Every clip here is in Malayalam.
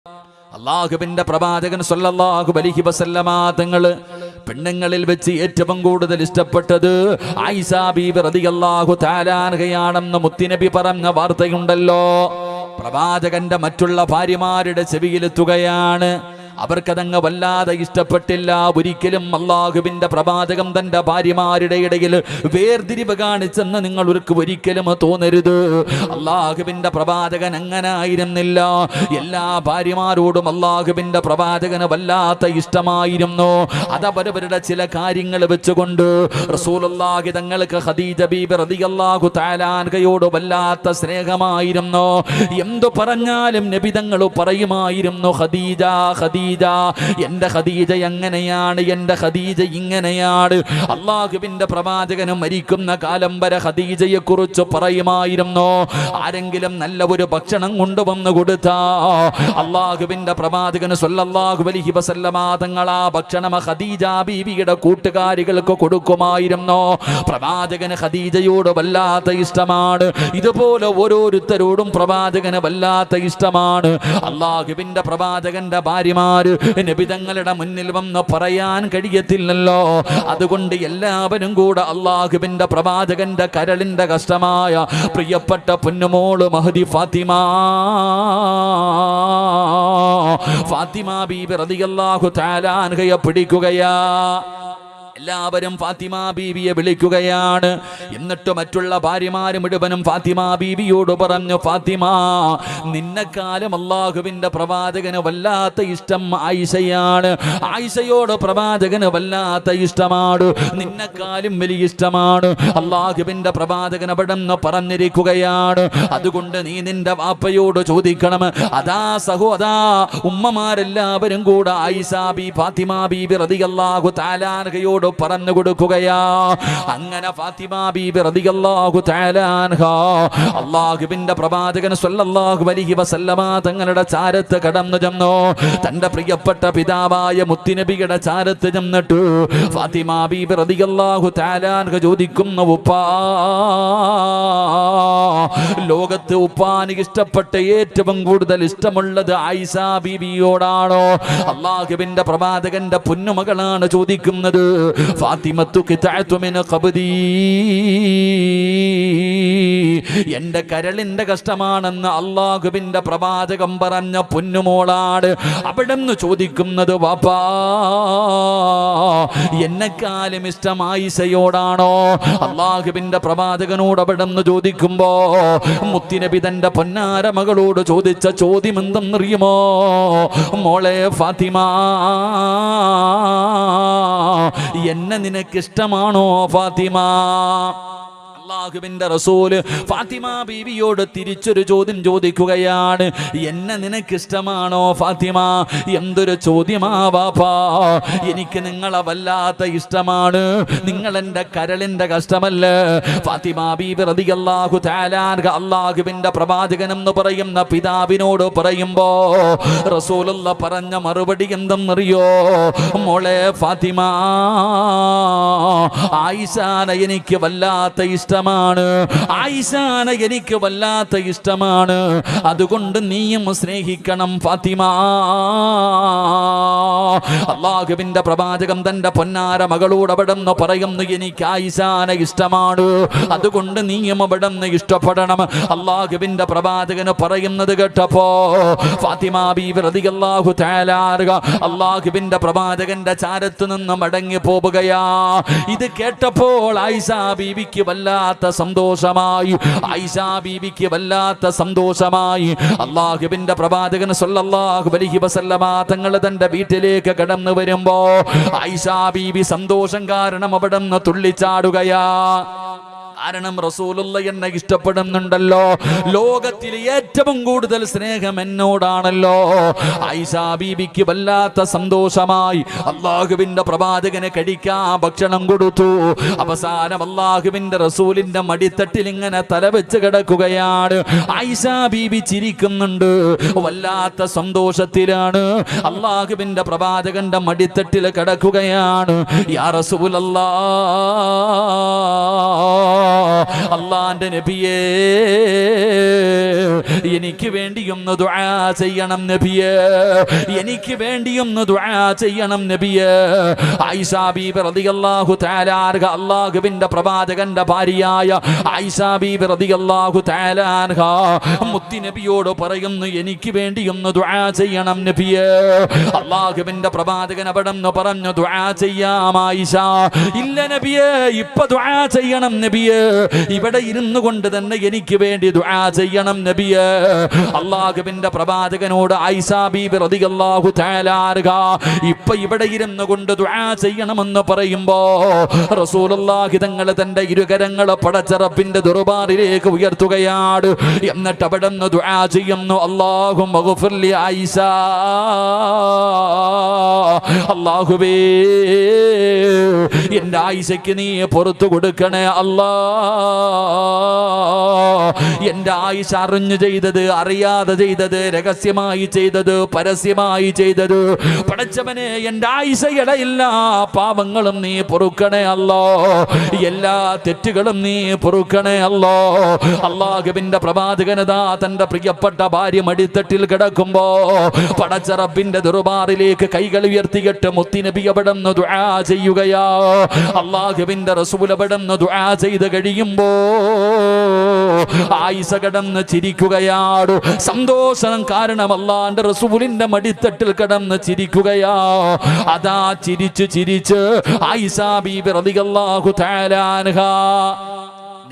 അല്ലാഹുവിന്റെ പ്രവാചകൻ സ്വല്ലല്ലാഹു അലൈഹി വസല്ലമ തങ്ങൾ പെണ്ണുങ്ങളിൽ വെച്ച് ഏറ്റവും കൂടുതൽ ഇഷ്ടപ്പെട്ടത് ആയിഷ ബീബി റളിയല്ലാഹു തആല അൻഹയാണെന്ന് മുത്തുനബി പറഞ്ഞ വാർത്തയുണ്ടല്ലോ. പ്രവാചകന്റെ മറ്റുള്ള ഭാര്യമാരുടെ ചെവിയിലെത്തുകയാണ്. അവർക്കതങ്ങ് വല്ലാതെ ഇഷ്ടപ്പെട്ടില്ല. ഒരിക്കലും അല്ലാഹുവിന്റെ പ്രവാചകം തന്റെ ഭാര്യമാരുടെ ഇടയിൽ വേർതിരിവ് കാണിച്ചെന്ന് നിങ്ങൾക്ക് ഒരിക്കലും തോന്നരുത്. അല്ലാഹുവിന്റെ പ്രവാചകൻ അങ്ങനെ ആയിരുന്നില്ല. എല്ലാ ഭാര്യമാരോടും അല്ലാഹുവിന്റെ പ്രവാചകന് വല്ലാത്ത ഇഷ്ടമായിരുന്നു. അതവരവരുടെ ചില കാര്യങ്ങൾ വെച്ചുകൊണ്ട് റസൂലുള്ളാഹി തങ്ങൾക്ക് ഖദീജ ബീബി റളിയല്ലാഹു തആല അൻഹയോട് വല്ലാത്ത സ്നേഹമായിരുന്നു. എന്തു പറഞ്ഞാലും നബി തങ്ങൾ പറയുമായിരുന്നു, ഖദീജ ഖദീജ, എന്റെ ഖദീജ എങ്ങനെയാണ്, എന്റെ ഖദീജ ഇങ്ങനെയാണ്. അല്ലാഹുവിന്റെ പ്രവാചകനും മരിക്കുന്ന കാലം വരെ ഖദീജയെ കുറിച്ച് പറയുമായിരുന്നു. ആരെങ്കിലും നല്ല ഒരു ഭക്ഷണം കൊണ്ടുവന്ന് കൊടുത്താ അല്ലാഹുവിന്റെ പ്രവാചകന് സ്വല്ലല്ലാഹു അലൈഹി വസല്ലമ തങ്ങൾ ആ ഭക്ഷണം ഖദീജ ബീവിയുടെ കൂട്ടുകാരികൾക്ക് കൊടുക്കുമായിരുന്നു. പ്രവാചകന് ഖദീജയോട് വല്ലാത്ത ഇഷ്ടമാണ്. ഇതുപോലെ ഓരോരുത്തരോടും പ്രവാചകന് വല്ലാത്ത ഇഷ്ടമാണ്. അല്ലാഹുവിന്റെ പ്രവാചകന്റെ ഭാര്യമാർ നബി തങ്ങളുടെ മുന്നിൽ വന്ന് പറയാൻ കഴിയത്തില്ലല്ലോ. അതുകൊണ്ട് എല്ലാവരും കൂടെ അല്ലാഹുവിന്റെ പ്രവാചകന്റെ കരളിന്റെ കഷ്ടമായ പ്രിയപ്പെട്ട പൊന്നുമോള് മഹദി ഫാത്തിമ ബീബി റളിയല്ലാഹു തആല അൻഹയെ പിടിക്കുകയാ. എല്ലാവരും ഫാത്തിമ ബീവിയെ വിളിക്കുകയാണ്. എന്നിട്ട് മറ്റുള്ള ഭാര്യമാര് മുഴുവനും ഫാത്തിമ ബീവിയോട് പറഞ്ഞു, ഫാത്തിമ, നിന്നെക്കാലം അല്ലാഹുവിന്റെ പ്രവാചകന് വല്ലാത്ത ഇഷ്ടം ആയിഷയാണ്. ആയിഷയോട് പ്രവാചകന് വല്ലാത്ത ഇഷ്ടമാണ്. നിന്നെക്കാലും വലിയ ഇഷ്ടമാണ്. അല്ലാഹുവിന്റെ പ്രവാചകൻ അവിടെ നിന്ന് പറഞ്ഞിരിക്കുകയാണ്. അതുകൊണ്ട് നീ നിന്റെ വാപ്പയോട് ചോദിക്കണം. അതാ സഹോദാ ഉമ്മമാരെല്ലാവരും കൂടെ ആയിഷ ബി ഫാത്തിമ ബീബി റളിയല്ലാഹു തആല അൻഹയോട് പറഞ്ഞു കൊടുക്കുകയാ. അങ്ങനെ ഫാത്തിമ ബീബി റളിയല്ലാഹു തആല അൻഹ അല്ലാഹുവിന്റെ പ്രവാചകൻ സ്വല്ലല്ലാഹു അലൈഹി വസല്ലമ തങ്ങളുടെ ചാരത്ത് കടന്നു ചെന്നു. തന്റെ പ്രിയപ്പെട്ട പിതാവായ മുത്തുനബിയുടെ ചാരത്ത് ചെന്നിട്ട് ഫാത്തിമ ബീബി റളിയല്ലാഹു തആല അൻഹ ചോദിക്കുന്നു, ഉപ്പാ, ലോകത്ത് ഉപ്പാനിക്ക് ഇഷ്ടപ്പെട്ട ഏറ്റവും കൂടുതൽ ഇഷ്ടമുള്ളത് ആയിഷ ബീവിയോടാണോ? അല്ലാഹുവിന്റെ പ്രവാചകന്റെ പൊന്നുമകളാണ് ചോദിക്കുന്നത്. ഫാത്തിമത്തു ഖിതഅതു മിൻ ഖബ്ദി, എന്റെ കരളിന്റെ കഷ്ടമാണെന്ന് അല്ലാഹുവിന്റെ പ്രവാചകം പറഞ്ഞ പൊന്നുമോളാണ്. അവിടെ നിന്ന് ചോദിക്കുന്നത്, വാപ്പാ, എന്നെക്കാലും ഇഷ്ടം ആയിഷയോടാണോ? അല്ലാഹുവിന്റെ പ്രവാചകനോട് അവിടെ നിന്ന് ചോദിക്കുമ്പോ മുത്തുനബി തന്റെ പൊന്നാര മകളോട് ചോദിച്ച ചോദ്യം എന്തെന്നറിയുമോ? മോളെ ഫാത്തിമ, എന്നെ നിനക്കിഷ്ടമാണോ ഫാത്തിമ? അല്ലാഹുവിന്റെ റസൂൽ ഫാത്തിമ ബീവിയോട് തിരിച്ചൊരു ചോദ്യം ചോദിക്കുകയാണ്. എന്നെ നിനക്കിഷ്ടമാണോ ഫാത്തിമ? എന്തൊരു ചോദ്യമാ വാപ്പാ. എനിക്ക് നിങ്ങളെ വല്ലാത്ത ഇഷ്ടമാണ്. നിങ്ങൾ എൻ്റെ കരളിന്റെ കഷ്ടമല്ലേ? ഫാത്തിമ ബീവി റളിയല്ലാഹു തആല അൻഹ അല്ലാഹുവിന്റെ പ്രവാചകൻ എന്ന് പറയുന്ന പിതാവിനോട് പറയുമ്പോ റസൂലുള്ള പറഞ്ഞ മറുപടി എന്തെന്നറിയോ? മോളെ ഫാത്തിമ, ആയിഷാനെ എനിക്ക് വല്ലാത്ത ഇഷ്ടമാണ്. ആയിഷാനെ എനിക്ക് വല്ലാത്ത ഇഷ്ടമാണ്. അതുകൊണ്ട് നീയും സ്നേഹിക്കണം ഫാത്തിമ. അല്ലാഹുവിന്റെ പ്രവാചകം തന്റെ പൊന്നാര മകളോട് അവിടെ നിന്ന് പറയുന്നു, എനിക്ക് ആയിഷാനെ ഇഷ്ടമാണ്. അതുകൊണ്ട് നീയും അവിടെ നിന്ന് ഇഷ്ടപ്പെടണം. അല്ലാഹുവിന്റെ പ്രവാചകന് പറയുന്നത് കേട്ടപ്പോ ഫാത്തിമ ബീവി റളിയല്ലാഹു തആല അൻഹ അല്ലാഹുവിന്റെ പ്രവാചകന്റെ ചാരത്തു നിന്ന് മടങ്ങി പോവുകയാ. ഇത് കേട്ടപ്പോൾ ആയിഷ ബീവിക്ക് വല്ലാത്ത സന്തോഷമായി. ആയിഷ ബീവിക്ക് വല്ലാത്ത സന്തോഷമായി. അല്ലാഹുവിന്റെ പ്രവാചകൻ സ്വല്ലല്ലാഹു അലൈഹി വസല്ലമ തങ്ങൾ തന്റെ വീട്ടിലേക്ക് കടന്നു വരുമ്പോ ആയിഷ ബീവി സന്തോഷം കാരണം അവിടെ നിന്ന് തുള്ളിച്ചാടുകയാ. കാരണം റസൂലുള്ള എന്നെ ഇഷ്ടപ്പെടുന്നുണ്ടല്ലോ. ലോകത്തിൽ ഏറ്റവും കൂടുതൽ സ്നേഹം എന്നോടാണല്ലോ. ആയിഷ ബീബിക്ക് വല്ലാത്ത സന്തോഷമായി. അല്ലാഹുവിന്റെ പ്രവാചകനെ കഴിക്കാൻ ഭക്ഷണം കൊടുത്തു. അവസാനം അല്ലാഹുവിന്റെ റസൂലിന്റെ മടിത്തട്ടിൽ ഇങ്ങനെ തലവെച്ച് കിടക്കുകയാണ്. ആയിഷ ബീബി ചിരിക്കുന്നുണ്ട്, വല്ലാത്ത സന്തോഷത്തിലാണ്. അല്ലാഹുവിന്റെ പ്രവാചകന്റെ മടിത്തട്ടിൽ കിടക്കുകയാണ്. യാ റസൂലല്ലാഹ്, അള്ളാന്റെ നബിയേ, എനിക്ക് വേണ്ടിയൊന്ന് ദുആ ചെയ്യണം നബിയേ, എനിക്ക് വേണ്ടിയൊന്ന് ദുആ ചെയ്യണം നബിയേ. ആയിഷ ബീബി റളിയല്ലാഹു തആല അൻഹ, അല്ലാഹുവിന്റെ പ്രവാചകന്റെ ഭാര്യയായ ആയിഷ ബീബി റളിയല്ലാഹു തആല അൻഹ മുത്തി നബിയോട് പറയുന്നു, എനിക്ക് വേണ്ടിയൊന്ന് ദുആ ചെയ്യണം നബിയേ. അല്ലാഹുവിന്റെ പ്രവാചകൻ അവിടെന്ന് പറഞ്ഞു, ദുആ ചെയ്യാം ആയിഷ. ഇല്ല നബിയേ, ഇപ്പൊ ദുആ ചെയ്യണം നബിയേ, ഇവിടെ ഇരുന്നു കൊണ്ട് തന്നെ എനിക്ക് വേണ്ടി ദുആ ചെയ്യണം നബിയേ. അല്ലാഹുവിന്റെ പ്രവാചകനോട് ആയിഷ ബീബി റളിയല്ലാഹു തആല അൻഹ ഇപ്പൊ ഇവിടെ ഇരുന്നു കൊണ്ട് ദുആ ചെയ്യണമെന്ന് പറയുമ്പോ റസൂലുള്ളാഹി തങ്ങൾ തന്റെ ഇരുകരങ്ങൾ പടച്ച റബ്ബിന്റെ ദർബാറിലേക്ക് ഉയർത്തുകയാണ്. എന്നിട്ട് അവിടെ നിന്ന് ദുആ ചെയ്യുന്നു, അല്ലാഹുമ്മ ഗ്ഫിർ ലി ആയിഷ, അല്ലാഹുവേ എന്റെ ആയിഷയ്ക്ക് നീ പുറത്തു കൊടുക്കണേ അല്ലാ. എന്റെ ആയിഷ അറിഞ്ഞു ചെയ്തത്, അറിയാതെ ചെയ്തത്, രഹസ്യമായി ചെയ്തത്, പരസ്യമായി ചെയ്തത്, പടച്ചവനെ എന്റെ ആയിഷയുടെ എല്ലാ പാപങ്ങളും നീ പൊറുക്കണേ അല്ലോ, എല്ലാ തെറ്റുകളും നീ പൊറുക്കണേ അല്ലോ. അല്ലാഹുവിന്റെ പ്രവാചകനതാ തന്റെ പ്രിയപ്പെട്ട ഭാര്യ മടിത്തട്ടിൽ കിടക്കുമ്പോ പടച്ച റബ്ബിന്റെ ദർബാറിലേക്ക് കൈകൾ ഉയർത്തിയിട്ട് മുത്തുനബി അവിടുന്ന് ദുആ ചെയ്യുകയാ. അല്ലാഹുവിന്റെ റസൂൽ അവിടുന്ന് ദുആ ചെയ്ത് കഴിയുമ്പോ ആയിഷ കിടന്ന് ചിരിക്കുകയാണ്. സന്തോഷം കാരണം അല്ലാഹുവിന്റെ റസൂലിന്റെ മടിത്തട്ടിൽ കിടന്ന് ചിരിക്കുകയാ. അതാ ചിരിച്ച് ചിരിച്ച് ആയിഷ ബീബി റളിയല്ലാഹു തആല അൻഹ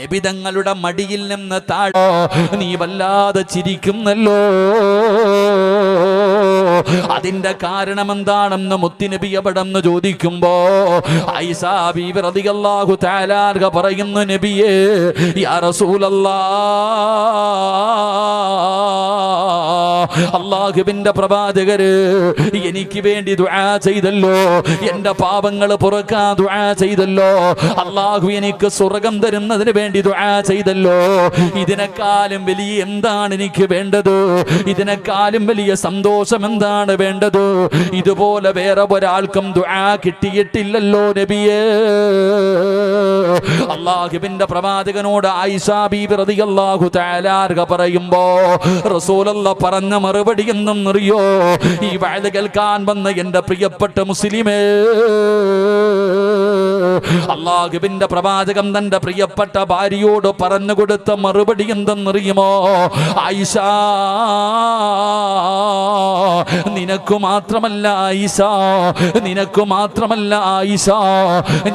നബി തങ്ങളുടെ മടിയിൽ നിന്ന് താഴെ നീ വല്ലാതെ ചിരിക്കുന്നല്ലോ, അതിന്റെ കാരണം എന്താണെന്ന് മുത്തുനബി അവിടെന്ന് ചോദിക്കുമ്പോ ആയിഷ ബീബി റളിയല്ലാഹു തആല അൻഹ പറയുന്നു, നബിയേ യാ റസൂലല്ലാഹ്, അല്ലാഹുവിന്റെ പ്രവാചകര് എനിക്ക് വേണ്ടി ദുആ ചെയ്തല്ലോ, എന്റെ പാപങ്ങൾ പുറക്കാൻ ദുആ ചെയ്തല്ലോ, അല്ലാഹു എനിക്ക് സ്വർഗ്ഗം തരുന്നതിന് വേണ്ടി ദുആ ചെയ്തല്ലോ. ഇതിനേക്കാളും വലിയ എന്താണ് എനിക്ക് വേണ്ടത്? ഇതിനേക്കാളും വലിയ സന്തോഷം എന്താണ് വേണ്ടത്? ഇതുപോലെ വേറെ ഒരാൾക്കും ദുആ കിട്ടിയിട്ടില്ലല്ലോ നബിയേ. അല്ലാഹുവിന്റെ പ്രവാചകനോട് ആയിഷ ബീബി റളിയല്ലാഹു തആല അൻഹ പറയുമ്പോ റസൂലുള്ളാഹ് പറഞ്ഞ മറുപടി എന്തെന്നറിയോ? ഈ വഅദ് കേൾക്കാൻ വന്ന എന്റെ പ്രിയപ്പെട്ട മുസ്ലിമേ, അല്ലാഹുവിന്റെ പ്രവാചകൻ തന്റെ പ്രിയപ്പെട്ട ഭാര്യയോട് പറഞ്ഞു കൊടുത്ത മറുപടി എന്തെന്നറിയുമോ? ആയിഷ, നിനക്കു മാത്രമല്ല ആയിഷ, നിനക്കു മാത്രമല്ല ആയിഷ,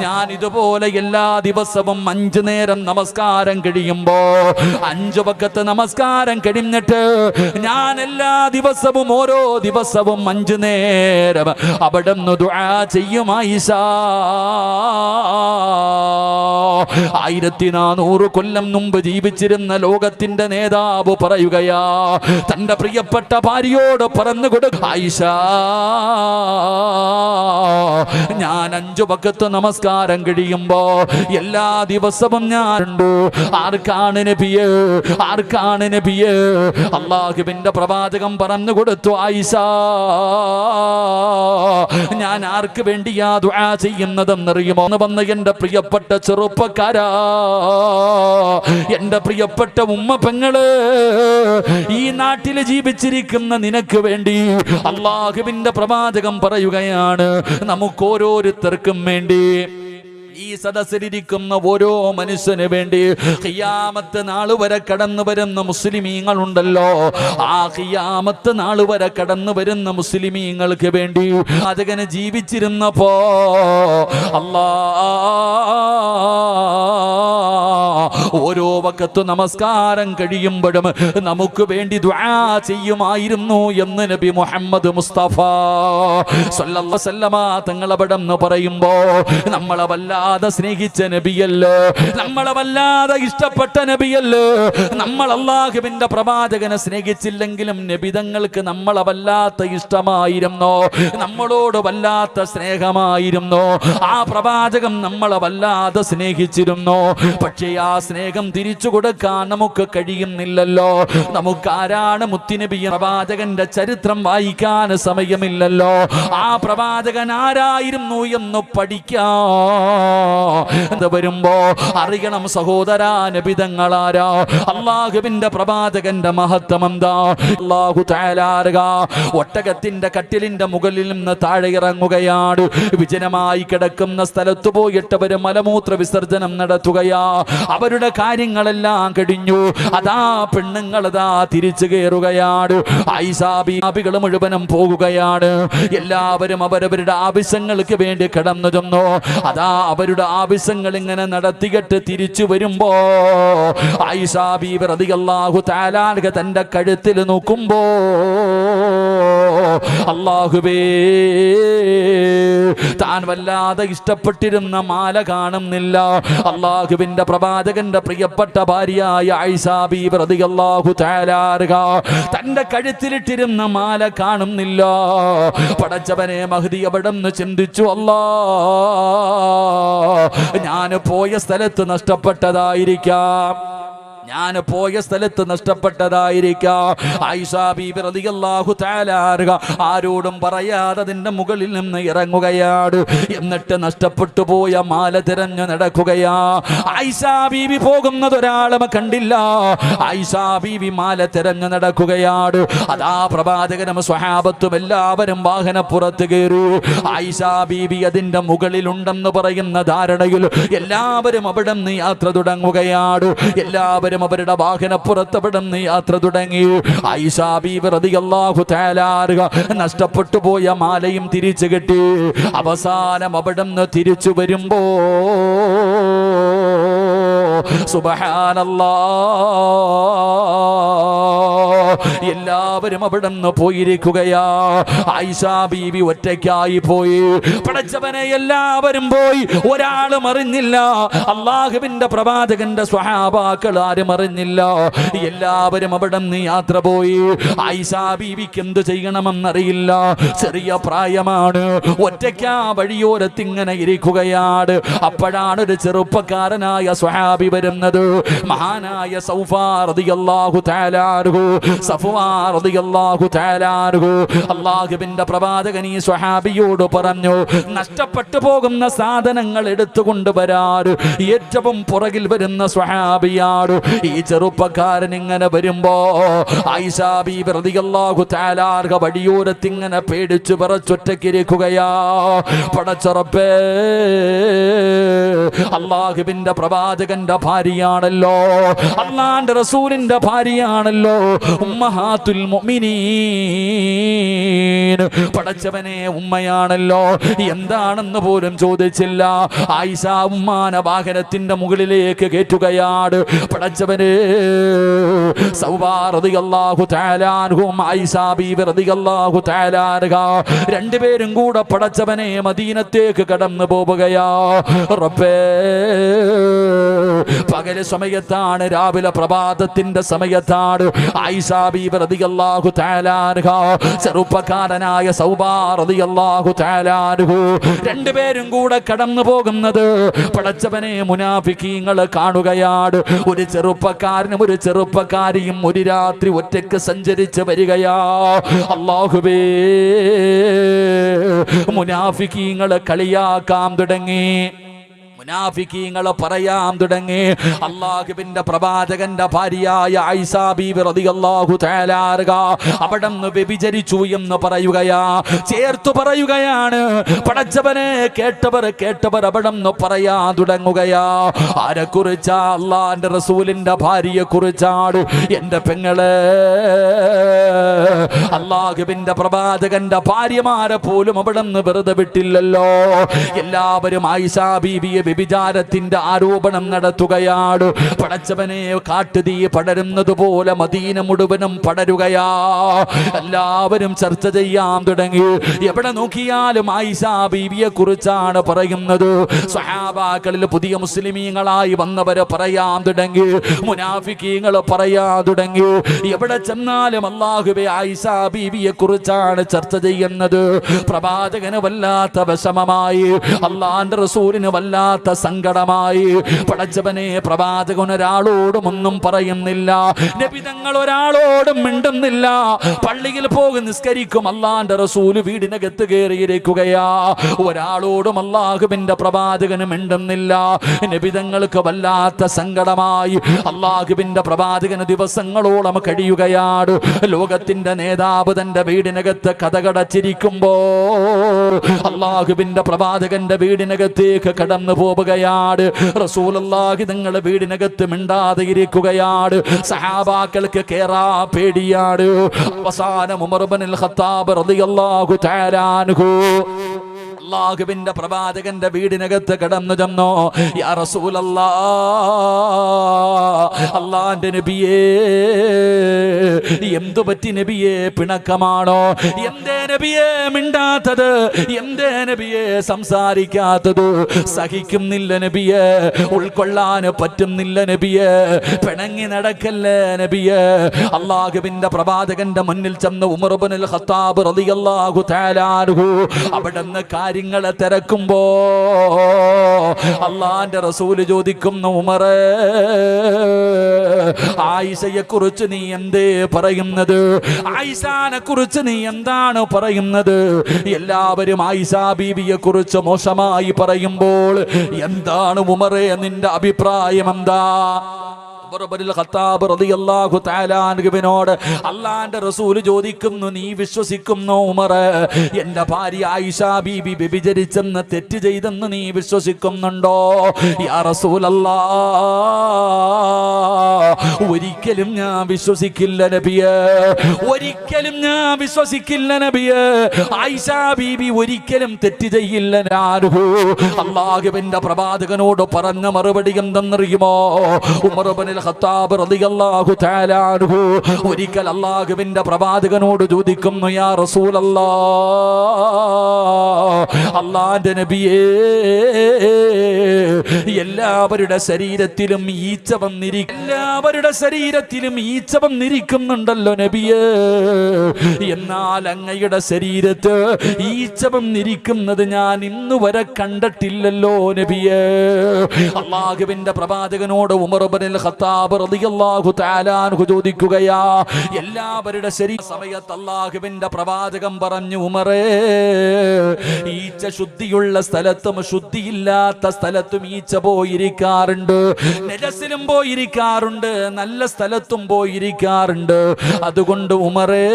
ഞാൻ ഇതുപോലെ എല്ലാ ദിവസവും 5 നേരം നമസ്കാരം കഴിയുമ്പോ 5 വഖത്ത് നമസ്കാരം കഴിഞ്ഞിട്ട് ഞാൻ എല്ലാ ദിവസവും ഓരോ ദിവസവും 5 നേരം അവിടുന്ന് ദുആ ചെയ്യും ആയിഷ. 1400 കൊല്ലം മുമ്പ് ജീവിച്ചിരുന്ന ലോകത്തിന്റെ നേതാവ് പറയുകയാ, തന്റെ പ്രിയപ്പെട്ട ഭാര്യയോട് പറഞ്ഞു കൊടുക്ക, ആയിഷ, ഞാൻ 5 വഖത്ത് നമസ്കാരം കഴിയുമ്പോ എല്ലാ ദിവസവും ഞാനുണ്ട്. ആർക്കാണ് നബിയേ? ആർക്കാണ് നബിയേ? അല്ലാഹുവിന്റെ പ്രവാചകൻ പറഞ്ഞു കൊടുത്തു, ആയിഷ, ഞാൻ ആർക്ക് വേണ്ടിയാ ദുആ ചെയ്യുന്നതെന്നറിയുമോ? വന്ന എന്റെ പ്രിയപ്പെട്ട ചെറുപ്പക്കാരാ, എന്റെ പ്രിയപ്പെട്ട ഉമ്മ പെങ്ങള്, ഈ നാട്ടിൽ ജീവിച്ചിരിക്കുന്ന നിനക്ക് വേണ്ടി അല്ലാഹുവിന്റെ പ്രവാചകൻ പറയുകയാണ്, നമുക്ക് ഓരോരുത്തർക്കും വേണ്ടി, ഈ സദസ്സിലിരിക്കുന്ന ഓരോ മനുഷ്യന് വേണ്ടി ഖിയാമത്ത് നാൾ വരെ കടന്നു വരുന്ന മുസ്ലിമീങ്ങളുണ്ടല്ലോ, ആ ഖിയാമത്ത് നാൾ വരെ കടന്നു വരുന്ന മുസ്ലിമീങ്ങൾക്ക് വേണ്ടി പ്രവാചകന് ജീവിച്ചിരുന്നപ്പോ ഓരോ വഖത്ത് നമസ്കാരം കഴിയുമ്പോഴും നമുക്ക് വേണ്ടി ദുആ ചെയ്യുമായിരുന്നു എന്ന് നബി മുഹമ്മദ് മുസ്തഫ സല്ലല്ലാഹു അലൈഹി വസല്ലമ തങ്ങൾ അവിടെന്ന് പറയുമ്പോ നമ്മളെ വല്ലാതെ സ്നേഹിച്ച നബിയല്ലോ, നമ്മളെ വല്ലാതെ ഇഷ്ടപ്പെട്ട നബിയല്ലോ. നമ്മൾ അല്ലാഹുവിന്റെ പ്രവാചകനെ സ്നേഹിച്ചില്ലെങ്കിലും നബി തങ്ങൾക്ക് നമ്മളെ വല്ലാത്ത ഇഷ്ടമായിരുന്നു, നമ്മളോട് വല്ലാത്ത സ്നേഹമായിരുന്നു. ആ പ്രവാചകൻ നമ്മളെ വല്ലാതെ സ്നേഹിച്ചിരുന്നു. പക്ഷേ ആ സ്നേഹം തിരിച്ചു വിവരിച്ചു കൊടുക്കാൻ നമുക്ക് കഴിയുന്നില്ലല്ലോ. നമുക്കാരാണ് മുത്തുനബി പ്രവാചകന്റെ ചരിത്രം വായിക്കാൻ സമയമില്ലല്ലോ. ആ പ്രവാചകൻ ആരായിരുന്നു എന്ന് പഠിക്കാ വരുമ്പോ അറിയണം സഹോദരാ, നബിതങ്ങളാരാ, അള്ളാഹുവിന്റെ പ്രവാചകന്റെ മഹത്വം എന്താ. അല്ലാഹു തആല ഒട്ടകത്തിന്റെ കട്ടിലിന്റെ മുകളിൽ നിന്ന് താഴെ ഇറങ്ങുകയാണ്. വിജനമായി കിടക്കുന്ന സ്ഥലത്ത് പോയിട്ട് അവര് മലമൂത്ര വിസർജനം നടത്തുകയാ. അവരുടെ കാര്യങ്ങളെല്ലാം കഴിഞ്ഞു. അതാ പെണ്ണുങ്ങളതാ തിരിച്ചു കയറുകയാണ്. ആയിഷാബികൾ മുഴുവനും പോകുകയാണ്. എല്ലാവരും അവരവരുടെ ആവശ്യങ്ങൾക്ക് വേണ്ടി കടന്നു ചെന്നു. അതാ അവരുടെ ആവശ്യങ്ങൾ ഇങ്ങനെ നടത്തിയിട്ട് തിരിച്ചു വരുമ്പോ ആയിഷാ ബീവി റളിയല്ലാഹു തആല അൻഹ തന്റെ കഴുത്തിൽ നോക്കുമ്പോ അല്ലാഹുവേ, താൻ വല്ലാതെ ഇഷ്ടപ്പെട്ടിരുന്ന മാല കാണുന്നില്ല. അല്ലാഹുവിന്റെ പ്രവാചകന്റെ പ്രിയപ്പെട്ട ഭാര്യയായ ആയിഷാ ബീവി റളിയല്ലാഹു തആല അൻഹ തന്റെ കഴുത്തിലിട്ടിരുന്ന മാല കാണുന്നില്ല. പടച്ചവനെ, മഹ്ദി അവിടെന്ന് ചിന്തിച്ചു, അല്ലാ, ഞാൻ പോയ സ്ഥലത്ത് നഷ്ടപ്പെട്ടതായിരിക്കാം, ഞാൻ പോയ സ്ഥലത്ത് നഷ്ടപ്പെട്ടതായിരിക്കാം. ആയിഷാ ബീബി റളിയല്ലാഹു തആല അൻഹ ആരോടും പറയാതെ അതിന്റെ മുകളിൽ നിന്ന് ഇറങ്ങുകയാണ്. എന്നിട്ട് നഷ്ടപ്പെട്ടു പോയ മാല തിരഞ്ഞു നടക്കുകയാ. ആയിഷാ ബീബി പോകുന്നത് ഒരാളും കണ്ടില്ല. ആയിഷാ ബീബി മാല തിരഞ്ഞു നടക്കുകയാണ്. അതാ പ്രവാചകനും സ്വഹാബത്തും എല്ലാവരും വാഹനപ്പുറത്ത് കയറി. ആയിഷാ ബീബി അതിന്റെ മുകളിലുണ്ടെന്ന് പറയുന്ന ധാരണയിൽ എല്ലാവരും അവിടെ നിന്ന് യാത്ര തുടങ്ങുകയാണ്. എല്ലാവരും അവരുടെ വാഹനപ്പുറത്ത് അവിടെ നിന്ന് യാത്ര തുടങ്ങി. ആയിഷാ ബീവി റളിയല്ലാഹു തആല അൻഹ നഷ്ടപ്പെട്ടു പോയ മാലയും തിരിച്ചു കിട്ടി. അവസാനം അവിടെ നിന്ന് തിരിച്ചു വരുമ്പോ സുബ്ഹാനല്ലാഹ്, എല്ലാവരും അവിടെ നിന്ന് പോയിരിക്കുകയാ. ആയിഷാ ബീവി ഒറ്റയ്ക്കായി പോയി. പടച്ചവനെ, എല്ലാവരും പോയി, ഒരാളും അറിഞ്ഞില്ല. അല്ലാഹുവിന്റെ പ്രവാചകന്റെ സ്വഹാബാക്കൾ ആരും അറിഞ്ഞില്ല. എല്ലാവരും അവിടെ നിന്ന് യാത്ര പോയി. ആയിഷാ ബീവിക്ക് എന്ത് ചെയ്യണമെന്നറിയില്ല. ചെറിയ പ്രായമാണ്. ഒറ്റയ്ക്കാ വഴിയോരത്ത് ഇങ്ങനെ ഇരിക്കുകയാണ്. അപ്പോഴാണ് ഒരു ചെറുപ്പക്കാരനായ സ്വഹാബി വരുന്നത്. മഹാനായ സൗഫാ റളിയല്ലാഹു തആല അൻഹു, സഫ്വാ റളിയല്ലാഹു തആല അൻഹു. അല്ലാഹുവിന്റെ പ്രവാചകൻ ഈ സ്വഹാബിയോട് പറഞ്ഞു, നഷ്ടപ്പെട്ടു പോകുന്ന സാധനങ്ങൾ എടുത്തുകൊണ്ട് വരാറ് ഏറ്റവും പുറകിൽ വരുന്ന സ്വഹാബിയാണ്. ഈ ചെറുപ്പക്കാരൻ ഇങ്ങനെ വരുമ്പോ ആയിഷാ ബീബി റളിയല്ലാഹു തആല അൻഹ വഴിയോരത്ത് ഇങ്ങനെ പേടിച്ചു പറച്ചൊറ്റക്കിരിക്കുകയാ. പടച്ച റബ്ബേ, അല്ലാഹുവിന്റെ പ്രവാചകന്റെ ഭാര്യയാണല്ലോ, അല്ലാഹുവിന്റെ റസൂലിന്റെ ഭാര്യയാണല്ലോ, ഉമ്മഹാത്തുൽ മുഅ്മിനീൻ. പടച്ചവനെ, ഉമ്മയാണല്ലോ. എന്താണെന്ന് പോലും ചോദിച്ചില്ല. ആയിഷ ഉമ്മാനെ വാഹനത്തിന്റെ മുകളിലേക്ക് കയറ്റുകയാണ്. പടച്ചവനെ, സൗബാ റളിയല്ലാഹു തആല അൻഹും ആയിഷാ ബീബി റളിയല്ലാഹു തആല അൻഹ രണ്ടുപേരും കൂടെ പടച്ചവനെ മദീനത്തേക്ക് കടന്നു പോവുകയാ. റബ്ബേ, പകല് സമയത്താണ്, രാവിലെ പ്രഭാതത്തിന്റെ സമയത്താണ്. ആയിഷാ ബീബി റളിയല്ലാഹു തആല അൻഹ ചെറുപ്പക്കാരനായ സൗബാ റളിയല്ലാഹു തആല അൻഹു രണ്ടുപേരും കൂടെ കടന്നു പോകുന്നത് പടച്ചവനെ മുനാഫിക്കീങ്ങൾ കാണുകയാണ്. ഒരു ചെറുപ്പക്കാരനും ഒരു ചെറുപ്പക്കാരിയും ഒരു രാത്രി ഒറ്റയ്ക്ക് സഞ്ചരിച്ച് വരികയാ. അല്ലാഹുവേ, മുനാഫിക്കീങ്ങൾ കളിയാക്കാൻ തുടങ്ങി, മുനാഫിക്കീങ്ങൾ പറയാൻ തുടങ്ങി. അല്ലാഹുവിന്റെ പ്രവാചകന്റെ ഭാര്യയായ ആയിഷാ ബീബി റളിയല്ലാഹു തആല അൻഹ അവിടുന്ന് വ്യഭിചരിച്ചു എന്ന് പറയുകയാ, ചേർത്തു പറയുകയാണ്. പടച്ചവനെ, കേട്ടവർ അവിടുന്ന് പറയാൻ തുടങ്ങുകയാ. ആരെക്കുറിച്ചാ? അല്ലാഹുവിന്റെ റസൂലിന്റെ ഭാര്യയെ കുറിച്ചാണ്. എന്റെ പെങ്ങളെ, അല്ലാഹുവിന്റെ പ്രവാചകന്റെ ഭാര്യമാരെ പോലും അവിടുന്ന് വെറുതെ വിട്ടില്ലല്ലോ. എല്ലാവരും ആയിഷാ ബീബിയെ വ്യഭിചാരത്തിന്റെ ആരോപണം നടത്തുകയാണ്. പടച്ചവനെ, കാട്ടുതീ പടരുന്നത് പോലെ മദീന മുഴുവനും പടരുകയാ. എല്ലാവരും ചർച്ച ചെയ്യാൻ തുടങ്ങി. എവിടെ നോക്കിയാലും ആയിഷാ ബീവിയെ കുറിച്ചാണ് പറയുന്നത്. സ്വഹാബാക്കളിൽ പുതിയ മുസ്ലിമീങ്ങളായി വന്നവര് പറയാൻ തുടങ്ങി, മുനാഫിക്കീങ്ങൾ പറയാൻ തുടങ്ങി. എവിടെ ചെന്നാലും അല്ലാഹുവേ, ആയിഷാ ബീവിയെ കുറിച്ചാണ് ചർച്ച ചെയ്യുന്നത്. പ്രവാചകന് വല്ലാത്ത വിഷമമായി, അല്ലാഹുവിന്റെ റസൂലിന് വല്ലാത്ത വല്ലാത്ത സങ്കടമായി. പടച്ചവനെ, പ്രവാചകൻ ഒരാളോടും ഒന്നും പറയുന്നില്ല, നബി തങ്ങൾ ഒരാളോടും മിണ്ടുന്നില്ല. പള്ളിയിൽ പോകും, നിസ്കരിക്കും, അള്ളാന്റെ റസൂല് വീടിനകത്ത് കയറിയിരിക്കുകയാ. ഒരാളോടും അള്ളാഹുവിന്റെ പ്രവാചകന് മിണ്ടുന്നില്ല. നബി തങ്ങൾക്ക് വല്ലാത്ത സങ്കടമായി. അള്ളാഹുവിന്റെ പ്രവാചകന് ദിവസങ്ങളോളം കഴിയുകയാണ്. ലോകത്തിന്റെ നേതാവ് തന്റെ വീടിനകത്ത് കതകടച്ചിരിക്കുമ്പോ അള്ളാഹുവിന്റെ പ്രവാചകന്റെ വീടിനകത്തേക്ക് കടന്നു പോവുകയാണ്. റസൂലുള്ളാഹി തങ്ങളുടെ വീടിനകത്ത് മിണ്ടാതെ ഇരിക്കുകയാണ്. സഹാബാക്കൾക്ക് കേറാ പേടിയാണ്. അവസാനം ഉമർ ഇബ്നുൽ ഖത്താബ് റളിയല്ലാഹു തആല അൻഹു അല്ലാഹുവിന്റെ പ്രവാചകന്റെ വീടിനകത്ത് കടന്നു ചെന്നു. യാ റസൂലല്ലാഹ്, അല്ലാഹുവിന്റെ നബിയേ, എന്തു പറ്റി നബിയേ? പിണക്കമാണോ? എന്തേ നബിയേ മിണ്ടാത്തത്? എന്തേ നബിയേ സംസാരിക്കാത്തത്? സഹിക്കുന്നില്ല നബിയേ, ഉൾക്കൊള്ളാൻ പറ്റുന്നില്ല നബിയേ, പിണങ്ങി നടക്കല്ലേ നബിയേ. അല്ലാഹുവിന്റെ പ്രവാചകന്റെ മുന്നിൽ ചെന്ന് ഉമർ ഇബ്നുൽ ഖത്താബ് റളിയല്ലാഹു തആല അൻഹു അവിടുന്ന് കാര്യങ്ങളെ തിരക്കുമ്പോ അള്ളാന്റെ റസൂല് ചോദിക്കുന്നു, ഉമറേ, ആയിഷയെ കുറിച്ച് നീ എന്തേ പറയുന്നത്? ആയിഷാനെ കുറിച്ച് നീ എന്താണ് പറയുന്നത്? എല്ലാവരും ആയിഷ ബീവിയെ കുറിച്ച് മോശമായി പറയുമ്പോൾ എന്താണ് ഉമറേ നിന്റെ അഭിപ്രായം? എന്താ? ോട് അള്ളാന്റെ റസൂല് ചോദിക്കുന്നു, നീ വിശ്വസിക്കുന്നു ഉമർ, എന്റെ ഭാര്യ ആയിഷ ബീബി വ്യഭിചരിച്ചെന്ന്, തെറ്റ് ചെയ്തെന്ന് നീ വിശ്വസിക്കുന്നുണ്ടോ? യാ റസൂലല്ലാഹ്, ഒരിക്കലും ഞാൻ വിശ്വസിക്കില്ല നബിയേ, ഒരിക്കലും ഞാൻ വിശ്വസിക്കില്ല നബിയേ. ആയിഷ ബീബി ഒരിക്കലും തെറ്റ് ചെയ്യില്ല. അള്ളാഹുവിന്റെ പ്രവാചകനോട് പറഞ്ഞ മറുപടി എന്തെന്നറിയുമോ? ഉമർ ഇബ്നുൽ ഖത്താബ് റളിയല്ലാഹു തആല അൻഹു ഒരിക്കൽ അല്ലാഹുവിന്റെ പ്രവാചകനോട് ചോദിക്കുന്നു, യാ റസൂലല്ലാഹ്, അല്ലാഹുവിന്റെ നബിയേ, എല്ലാവരുടെ ശരീരത്തിലും ഈച്ച വന്നിരിക്കുന്നുണ്ടല്ലോ നബിയേ, എന്നാൽ അങ്ങയുടെ ശരീരത്ത് ഈച്ച വന്നിരിക്കുന്നത് ഞാൻ ഇന്നുവരെ കണ്ടിട്ടില്ലല്ലോ നബിയേ. അല്ലാഹുവിന്റെ പ്രവാചകനോട് ഉമർ ഇബ്നുൽ ഖത്താബ് റളിയല്ലാഹു തആല അൻഹു ചോദിക്കുകയാ, എല്ലാവരുടെ സമയത്ത് അല്ലാഹുവിന്റെ പ്രവാചകൻ പറഞ്ഞു, ഉമറേ, ഈച്ച ശുദ്ധിയുള്ള സ്ഥലത്തും ശുദ്ധിയില്ലാത്ത സ്ഥലത്തും ഈച്ച പോയിരിക്കാറുണ്ട്, നജസിലും പോയിരിക്കാറുണ്ട്, നല്ല സ്ഥലത്തും പോയിരിക്കാറുണ്ട്. അതുകൊണ്ട് ഉമറേ,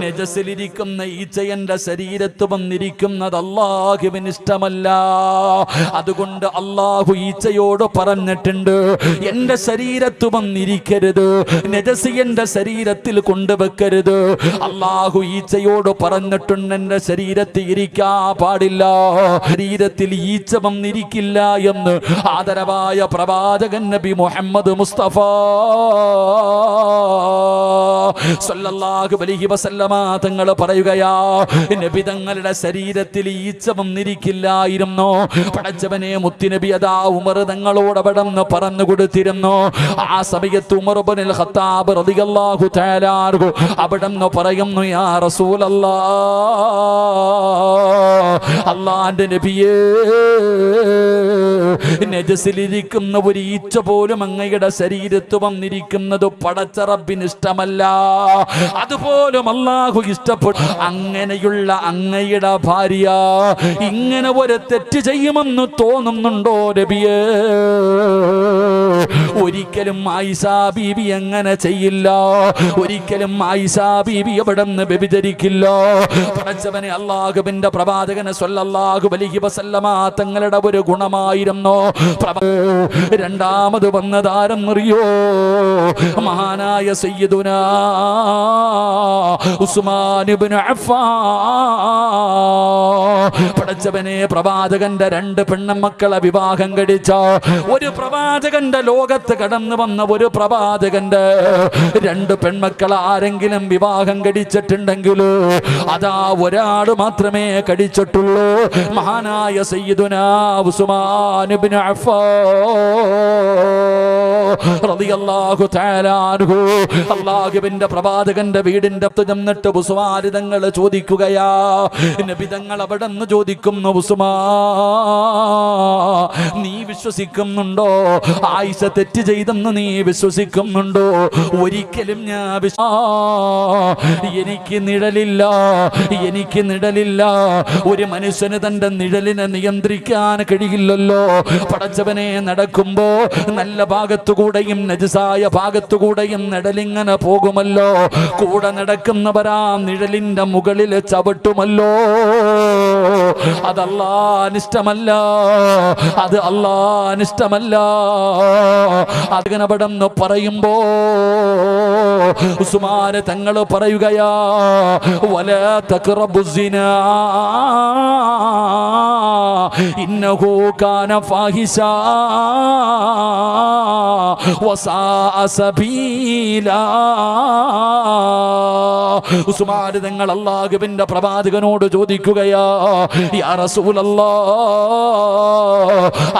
നജസിലിരിക്കുന്ന ഈച്ച എന്റെ ശരീരത്ത് വന്നിരിക്കുന്നത് അല്ലാഹുവിന് ഇഷ്ടമല്ല. അതുകൊണ്ട് അല്ലാഹു ഈച്ചയോട് പറഞ്ഞിട്ടുണ്ട്, എന്റെ ശരീരത്ത് വന്നിരിക്കരുത്, നജസ് എന്റെ ശരീരത്തിൽ കൊണ്ടുവെക്കരുത്. അല്ലാഹു ഈച്ചയോട് പറഞ്ഞിട്ടുണ്ട്, എന്റെ ശരീരത്തിൽ ഇരിക്കാ പാടില്ല, ശരീരത്തിൽ ഈച്ച വന്നിരിക്കില്ല എന്ന് ആദരവായ പ്രവാചകൻ നബി മുഹമ്മദ് മുസ്തഫ സല്ലല്ലാഹു അലൈഹി വസല്ലമ തങ്ങൾ പറയുകയാ, നബി തങ്ങളുടെ ശരീരത്തിൽ ഈച്ച വന്നിരിക്കില്ലായിരുന്നു. പടച്ചവനെ, മുത്തുനബി അതാ ഉമർ തങ്ങളോട് അവിടെന്ന് പറഞ്ഞു കൊടുത്തിരുന്നു. ആ സമയത്ത് ഉമർ ഇബ്നുൽ ഖത്താബ് റളിയല്ലാഹു തആല അൻഹു അവിടെന്ന് പറയുന്നു, യാ റസൂലല്ലാഹ്, അല്ലാഹുവിന്റെ നബിയേ, നജസിലിരിക്കുന്ന ഒരു ഈച്ച പോലും അങ്ങയുടെ ശരീരത്ത് വന്നിരിക്കുന്നത് പടച്ച റബ്ബിന് ഇഷ്ടമല്ല. അതുപോലും അല്ലാഹു ഇഷ്ടപ്പെട്ടു. അങ്ങനെയുള്ള അങ്ങയുടെ ഭാര്യ ഇങ്ങനെ ഒരു തെറ്റ് ചെയ്യുമെന്ന് തോന്നുന്നുണ്ടോ നബിയേ? ഒരിക്കലും ആയിഷ ബീബി അങ്ങനെ ചെയ്യില്ല, ഒരിക്കലും ആയിഷ ബീബി അവിടെ നിന്ന് വ്യഭിചരിക്കില്ല. പടച്ചവനെ, അല്ലാഹുവിന്റെ പ്രവാചകനെ സ്വല്ലല്ലാഹു അലൈഹി വസല്ലമ തങ്ങളുടെ ഒരു ഗുണമായിരുന്നു. രണ്ടാമത് വന്നതാരെന്നറിയോ? മഹാനായ സയ്യിദുനാ ഉസ്മാൻ ഇബ്നു അഫ്ഫാൻ. പടച്ചവനെ, പ്രവാചകന്റെ രണ്ട് പെണ്ണുമക്കളെ വിവാഹം കഴിച്ച ഒരു പ്രവാചകന്റെ ലോകത്ത് കടന്നു വന്ന ഒരു പ്രവാചകന്റെ രണ്ട് പെൺമക്കളെ ആരെങ്കിലും വിവാഹം കഴിച്ചിട്ടുണ്ടെങ്കിൽ അതാ ഒരാൾ മാത്രമേ കഴിച്ചിട്ടുള്ളൂ, മഹാനായ സയ്യിദുനാ ഉസ്മാൻ ഇബ്നു അഫ്ഫാൻ. റളിയല്ലാഹു തആല അൻഹു അല്ലാഹുവിന്റെ പ്രവാചകന്റെ വീടിന്റെ അടുത്ത് ചെന്നിട്ട് ഉസ്മാൻ തങ്ങൾ ചോദിക്കുകയാ. നബി തങ്ങൾ അവിടെ നിന്ന് ചോദിക്കുന്നു, ഉസ്മാൻ നീ വിശ്വസിക്കുന്നുണ്ടോ? ആയിഷ തെറ്റ് ചെയ്തെന്ന് നീ വിശ്വസിക്കുന്നുണ്ടോ? ഒരിക്കലും ഞാൻ എനിക്ക് നിഴലില്ല, എനിക്ക് നിഴലില്ല. ഒരു മനുഷ്യന് തന്റെ നിഴലിനെ നിയന്ത്രിക്കാൻ കഴിയില്ലല്ലോ. പടച്ചവനെ നടക്കുമ്പോ നല്ല ഭാഗത്തുകൂടെയും നജസായ ഭാഗത്തുകൂടെയും നിഴലിങ്ങനെ പോകുമല്ലോ. കൂടെ നടക്കുന്നവരാ നിഴലിന്റെ മുകളിൽ ചവിട്ടുമല്ലോ. അത് അല്ലാഹ്വിനിഷ്ടമല്ല, അത് അല്ലാഹ്വിനിഷ്ടമല്ല. അങ്ങനെ പടന്ന് പറയുമ്പോ ഉസ്മാൻ തങ്ങൾ പറയുകയാ, വലാ തഖറബു സിനാ ഇന്നഹു കാന ഫാഹിശാ വസാഅ സബീലാ. ഉസ്മാൻ തങ്ങൾ അല്ലാഹുവിന്റെ പ്രവാചകനോട് ചോദിക്കുകയാ, യാ റസൂലല്ലാഹ്,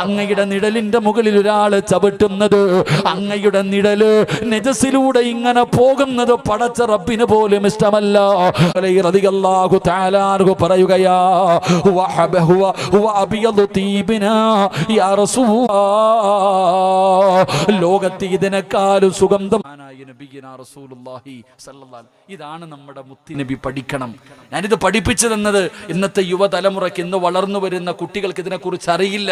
അങ്ങയുടെ നിഴലിന്റെ മുകളിൽ ഒരാൾ ചവിട്ടുന്നത്, അങ്ങയുടെ നിഴല് നജസിലൂടെ ഇങ്ങനെ പോകുന്നത് പടച്ച റബ്ബിന് പോലും ഇഷ്ടമല്ല. റളിയല്ലാഹു തആല അൻഹു പറയുകയാ, യാ റസൂലല്ലാഹ്, ലോകത്ത് ഇതിനേക്കാളും സുഗന്ധമായ നബിയിനാ റസൂലുള്ളാഹി സല്ലല്ലാഹു. ഇതാണ് നമ്മുടെ മുത്തി നബി. പഠിക്കണം. ഞാനിത് പഠിപ്പിച്ചു തന്നത് ഇന്നത്തെ യുവതലമുറയ്ക്ക്, ഇന്ന് വളർന്നു വരുന്ന കുട്ടികൾക്ക് ഇതിനെക്കുറിച്ച് അറിയില്ല.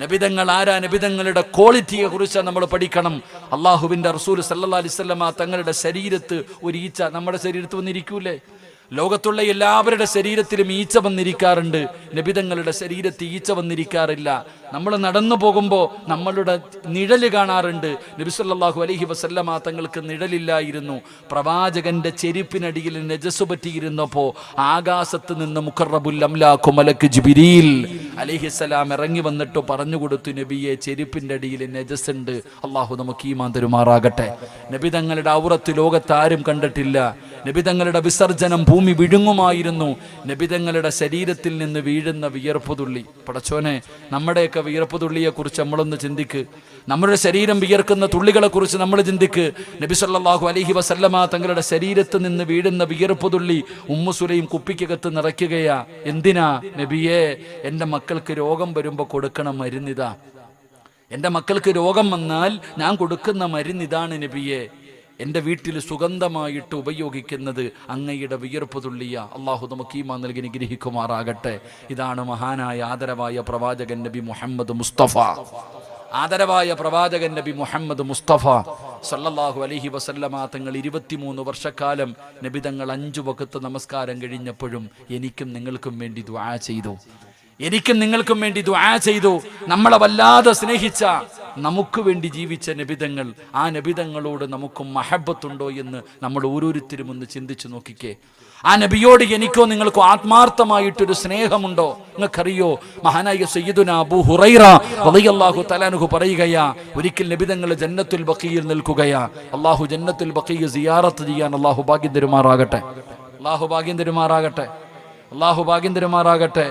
നബിതങ്ങൾ ആരാ, നബിതങ്ങളുടെ ക്വാളിറ്റിയെ കുറിച്ച് നമ്മൾ പഠിക്കണം. അള്ളാഹുവിന്റെ റസൂൽ സല്ലല്ലാഹു അലൈഹി വസല്ലമ തങ്ങളുടെ ശരീരത്ത് ഒരു ഈച്ച നമ്മുടെ ശരീരത്ത് വന്നിരിക്കൂലേ? ലോകത്തുള്ള എല്ലാവരുടെ ശരീരത്തിലും ഈച്ച വന്നിരിക്കാറുണ്ട്. നബിതങ്ങളുടെ ശരീരത്തിൽ ഈച്ച വന്നിരിക്കാറില്ല. നമ്മൾ നടന്നു പോകുമ്പോൾ നമ്മളുടെ നിഴല് കാണാറുണ്ട്. നബി സല്ലല്ലാഹു അലൈഹി വസല്ലമ തങ്ങൾക്ക് നിഴലില്ലായിരുന്നു. പ്രവാചകന്റെ ചെരുപ്പിനടിയിൽ നജസ് പറ്റിയിരുന്നപ്പോൾ ആകാശത്ത് നിന്ന് മുഖറബുൽ അംലാഖു മലക്ക് ജിബ്രീൽ അലൈഹിസ്സലാം ഇറങ്ങി വന്നിട്ട് പറഞ്ഞു കൊടുത്തു, നബിയെ ചെരുപ്പിന്റെ അടിയിൽ നജസ് ഉണ്ട്. അള്ളാഹു നമുക്ക് ഈമാൻ തരുമാറാകട്ടെ. നബി തങ്ങളുടെ ഔറത്ത് ലോകത്ത് ആരും കണ്ടിട്ടില്ല. നബി തങ്ങളുടെ വിസർജനം ഭൂമി വിഴുങ്ങുമായിരുന്നു. നബി തങ്ങളുടെ ശരീരത്തിൽ നിന്ന് വീഴുന്ന വിയർപ്പ് തുള്ളി, പടച്ചോനെ നമ്മുടെയൊക്കെ വിയർപ്പ് തുള്ളിയെ കുറിച്ച് നമ്മളൊന്ന് ചിന്തിക്ക്. നമ്മുടെ ശരീരം വിയർക്കുന്ന തുള്ളികളെ കുറിച്ച് നമ്മൾ ചിന്തിക്ക്. നബി സല്ലല്ലാഹു അലൈഹി വസല്ലമ തങ്ങളുടെ ശരീരത്ത് നിന്ന് വീഴുന്ന വിയർപ്പ് തുള്ളി ഉമ്മു സുലൈം കുപ്പിക്കകത്ത് നിറയ്ക്കുകയാ. എന്തിനാ നബിയെ? എൻ്റെ മക്കൾക്ക് രോഗം വരുമ്പോൾ കൊടുക്കണം മരുന്നിതാ. എൻ്റെ മക്കൾക്ക് രോഗം വന്നാൽ ഞാൻ കൊടുക്കുന്ന മരുന്നിതാണ് നബിയെ. എൻ്റെ വീട്ടിൽ സുഗന്ധമായിട്ട് ഉപയോഗിക്കുന്നത് അങ്ങയുടെ വിയർപ്പ് തുള്ളിയ. അള്ളാഹു നമുക്ക് ഈമാൻ നൽകി അനുഗ്രഹിക്കുമാറാകട്ടെ. ഇതാണ് മഹാനായ ആദരവായ പ്രവാചകൻ നബി മുഹമ്മദ് മുസ്തഫ. ആദരവായ പ്രവാചകൻ നബി മുഹമ്മദ് മുസ്തഫ സല്ലല്ലാഹു അലൈഹി വസല്ലമ തങ്ങൾ 23 വർഷക്കാലം നബി തങ്ങൾ 5 വഖത്ത് നമസ്കാരം കഴിഞ്ഞപ്പോഴും എനിക്കും നിങ്ങൾക്കും വേണ്ടി ദുആ ചെയ്തു. എനിക്കും നിങ്ങൾക്കും വേണ്ടി ദുആ ചെയ്തു. നമ്മളെ വല്ലാതെ സ്നേഹിച്ച, നമുക്ക് വേണ്ടി ജീവിച്ച നബിതങ്ങൾ, ആ നബിതങ്ങളോട് നമുക്ക് മഹബത്തുണ്ടോ എന്ന് നമ്മൾ ഓരോരുത്തരും ഒന്ന് ചിന്തിച്ചു നോക്കിക്കേ. ആ നബിയോട് എനിക്കോ നിങ്ങൾക്കോ ആത്മാർത്ഥമായിട്ടൊരു സ്നേഹമുണ്ടോ? നിങ്ങൾക്കറിയോ, മഹാനായ സയ്യിദുനാ അബൂ ഹുറൈറ റളിയല്ലാഹു തആല അൻഹു പറയുകയാ, ഒരിക്കൽ നബിതങ്ങൾ ജന്നത്തുൽ ബഖീയിൽ നിൽക്കുകയാ. അല്ലാഹു ജന്നത്തുൽ ബഖീ സിയാറത്ത് ചെയ്യാൻ അല്ലാഹു ഭാഗ്യം തരുമാറാകട്ടെ. അല്ലാഹു ഭാഗ്യം തരുമാറാകട്ടെ. അല്ലാഹു ഭാഗ്യം തരുമാറാകട്ടെ.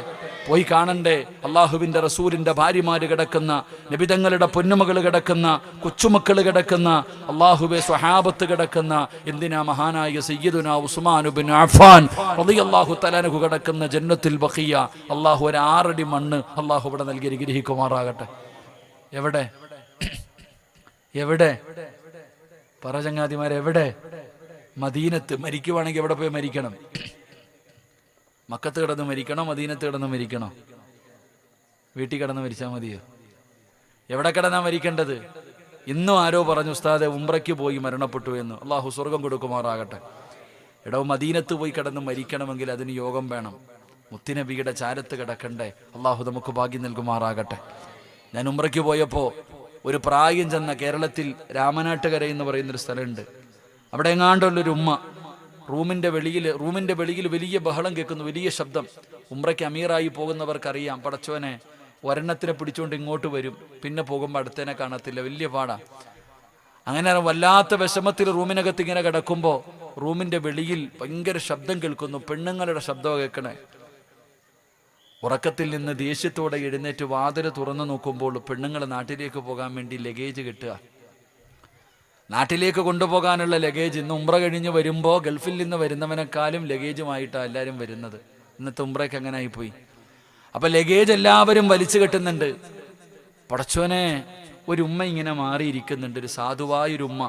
പോയി കാണണ്ടേ? അള്ളാഹുവിൻ്റെ റസൂലിൻ്റെ ഭാര്യമാര് കിടക്കുന്ന, നബിതങ്ങളുടെ പൊന്നുമകൾ കിടക്കുന്ന, കൊച്ചുമക്കൾ കിടക്കുന്ന, അള്ളാഹുവെ സ്വഹാബത്ത് കിടക്കുന്ന, എന്തിനാ മഹാനായ സയ്യിദുനാ ഉസ്മാൻ ഇബ്നു അഫ്ഫാൻ റളിയല്ലാഹു തആല അൻഹു കിടക്കുന്ന ജന്നത്തുൽ ബഖിയ. അള്ളാഹു ഒരു 6 അടി മണ്ണ് അള്ളാഹു ഇവിടെ നൽകി അനുഗ്രഹിക്കുമാറാകട്ടെ. എവിടെ എവിടെ പറ ചങ്ങാതിമാരെ, എവിടെ? മദീനത്ത്. മരിക്കുവാണെങ്കിൽ എവിടെ പോയി മരിക്കണം? മക്കത്ത് കിടന്ന് മരിക്കണോ, മദീനത്ത് കിടന്ന് മരിക്കണോ? വീട്ടിൽ കിടന്ന് മരിച്ചാൽ മതിയോ? എവിടെ കിടന്നാ മരിക്കേണ്ടത്? ഇന്നും ആരോ പറഞ്ഞു, ഉസ്താദെ ഉംറയ്ക്ക് പോയി മരണപ്പെട്ടു എന്ന്. അള്ളാഹു സ്വർഗം കൊടുക്കുമാറാകട്ടെ. ഇടവും മദീനത്ത് പോയി കിടന്ന് മരിക്കണമെങ്കിൽ അതിന് യോഗം വേണം. മുത്തുനബിയുടെ ചാരത്ത് കിടക്കണ്ടേ? അള്ളാഹു നമുക്ക് ഭാഗ്യം നൽകുമാറാകട്ടെ. ഞാൻ ഉംറയ്ക്ക് പോയപ്പോൾ ഒരു പ്രായം ചെന്ന, കേരളത്തിൽ രാമനാട്ടുകര എന്ന് പറയുന്നൊരു സ്ഥലമുണ്ട്. അവിടെ എങ്ങാണ്ടുള്ളൊരു ഉമ്മ റൂമിൻ്റെ വെളിയിൽ വലിയ ബഹളം കേൾക്കുന്നു, വലിയ ശബ്ദം. ഉംറയ്ക്ക് അമീറായി പോകുന്നവർക്കറിയാം, പടച്ചോനെ ഒരെണ്ണത്തിനെ പിടിച്ചുകൊണ്ട് ഇങ്ങോട്ട് വരും, പിന്നെ പോകുമ്പോൾ അടുത്തേനെ കാണത്തില്ല, വലിയ പാടാ. അങ്ങനെ വല്ലാത്ത വിഷമത്തിൽ റൂമിനകത്ത് ഇങ്ങനെ കിടക്കുമ്പോൾ റൂമിൻ്റെ വെളിയിൽ ഭയങ്കര ശബ്ദം കേൾക്കുന്നു, പെണ്ണുങ്ങളുടെ ശബ്ദം കേൾക്കണേ. ഉറക്കത്തിൽ നിന്ന് ദേഷ്യത്തോടെ എഴുന്നേറ്റ് വാതിൽ തുറന്നു നോക്കുമ്പോൾ പെണ്ണുങ്ങൾ നാട്ടിലേക്ക് പോകാൻ വേണ്ടി ലഗേജ് കിട്ടുക. നാട്ടിലേക്ക് കൊണ്ടുപോകാനുള്ള ലഗേജ് ഇന്ന് ഉംറ കഴിഞ്ഞ് വരുമ്പോൾ ഗൾഫിൽ നിന്ന് വരുന്നവനേക്കാളും ലഗേജുമായിട്ടാണ് എല്ലാവരും വരുന്നത്. ഇന്നത്തെ ഉംറയ്ക്ക് അങ്ങനെ ആയിപ്പോയി. അപ്പം ലഗേജ് എല്ലാവരും വലിച്ചു കെട്ടുന്നുണ്ട്. പടച്ചോനെ, ഒരു ഉമ്മ ഇങ്ങനെ മാറിയിരിക്കുന്നുണ്ട്, ഒരു സാധുവായൊരു ഉമ്മ.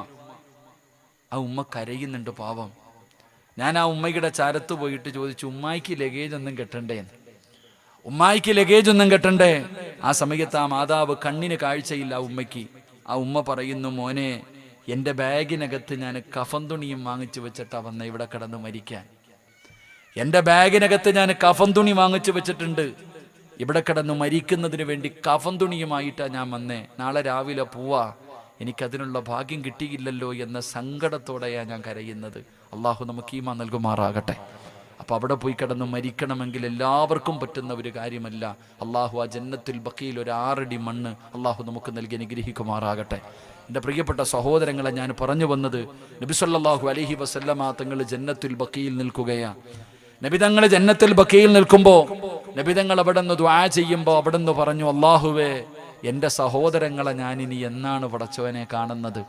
ആ ഉമ്മ കരയുന്നുണ്ട്, പാവം. ഞാൻ ആ ഉമ്മയുടെ ചാരത്ത് പോയിട്ട് ചോദിച്ചു, ഉമ്മായിക്ക് ലഗേജ് ഒന്നും കെട്ടണ്ടേ, ഉമ്മായിക്ക് ലഗേജ് ഒന്നും കെട്ടണ്ടേ? ആ സമയത്ത് ആ മാതാവ് കണ്ണിന് കാഴ്ചയില്ല ഉമ്മയ്ക്ക്. ആ ഉമ്മ പറയുന്നു, മോനെ, എൻ്റെ ബാഗിനകത്ത് ഞാൻ കഫൻ തുണിയും വാങ്ങിച്ചു വെച്ചിട്ടാ വന്ന ഇവിടെ കിടന്ന് മരിക്കാൻ. എൻ്റെ ബാഗിനകത്ത് ഞാൻ കഫൻ തുണി വാങ്ങിച്ചു വെച്ചിട്ടുണ്ട്. ഇവിടെ കിടന്ന് മരിക്കുന്നതിന് വേണ്ടി കഫൻ തുണിയുമായിട്ടാണ് ഞാൻ വന്നേ. നാളെ രാവിലെ പോവാ, എനിക്കതിനുള്ള ഭാഗ്യം കിട്ടിയില്ലല്ലോ എന്ന സങ്കടത്തോടെയാണ് ഞാൻ കരയുന്നത്. അള്ളാഹു നമുക്ക് ഈമാൻ നൽകുമാറാകട്ടെ. അപ്പം അവിടെ പോയി കിടന്ന് മരിക്കണമെങ്കിൽ എല്ലാവർക്കും പറ്റുന്ന ഒരു കാര്യമല്ല. അള്ളാഹു ആ ജന്നത്തുൽ ബഖീൽ ഒരു 6 അടി മണ്ണ് അള്ളാഹു നമുക്ക് നൽകി അനുഗ്രഹിക്കുമാറാകട്ടെ. എൻ്റെ പ്രിയപ്പെട്ട സഹോദരങ്ങളെ, ഞാൻ പറഞ്ഞു വന്നത്, നബി സല്ലല്ലാഹു അലൈഹി വസല്ലമ തങ്ങൾ ജന്നത്തുൽ ബഖീൽ നിൽക്കുകയാണ്. നബി തങ്ങൾ ജന്നത്തുൽ ബഖീൽ നിൽക്കുമ്പോൾ നബി തങ്ങൾ അവിടെ നിന്ന് ദുആ ചെയ്യുമ്പോൾ അവിടെ നിന്ന് പറഞ്ഞു, അള്ളാഹുവേ, എൻ്റെ സഹോദരങ്ങളെ ഞാൻ ഇനി എന്നാണ് പടച്ചവനെ കാണുന്നത്?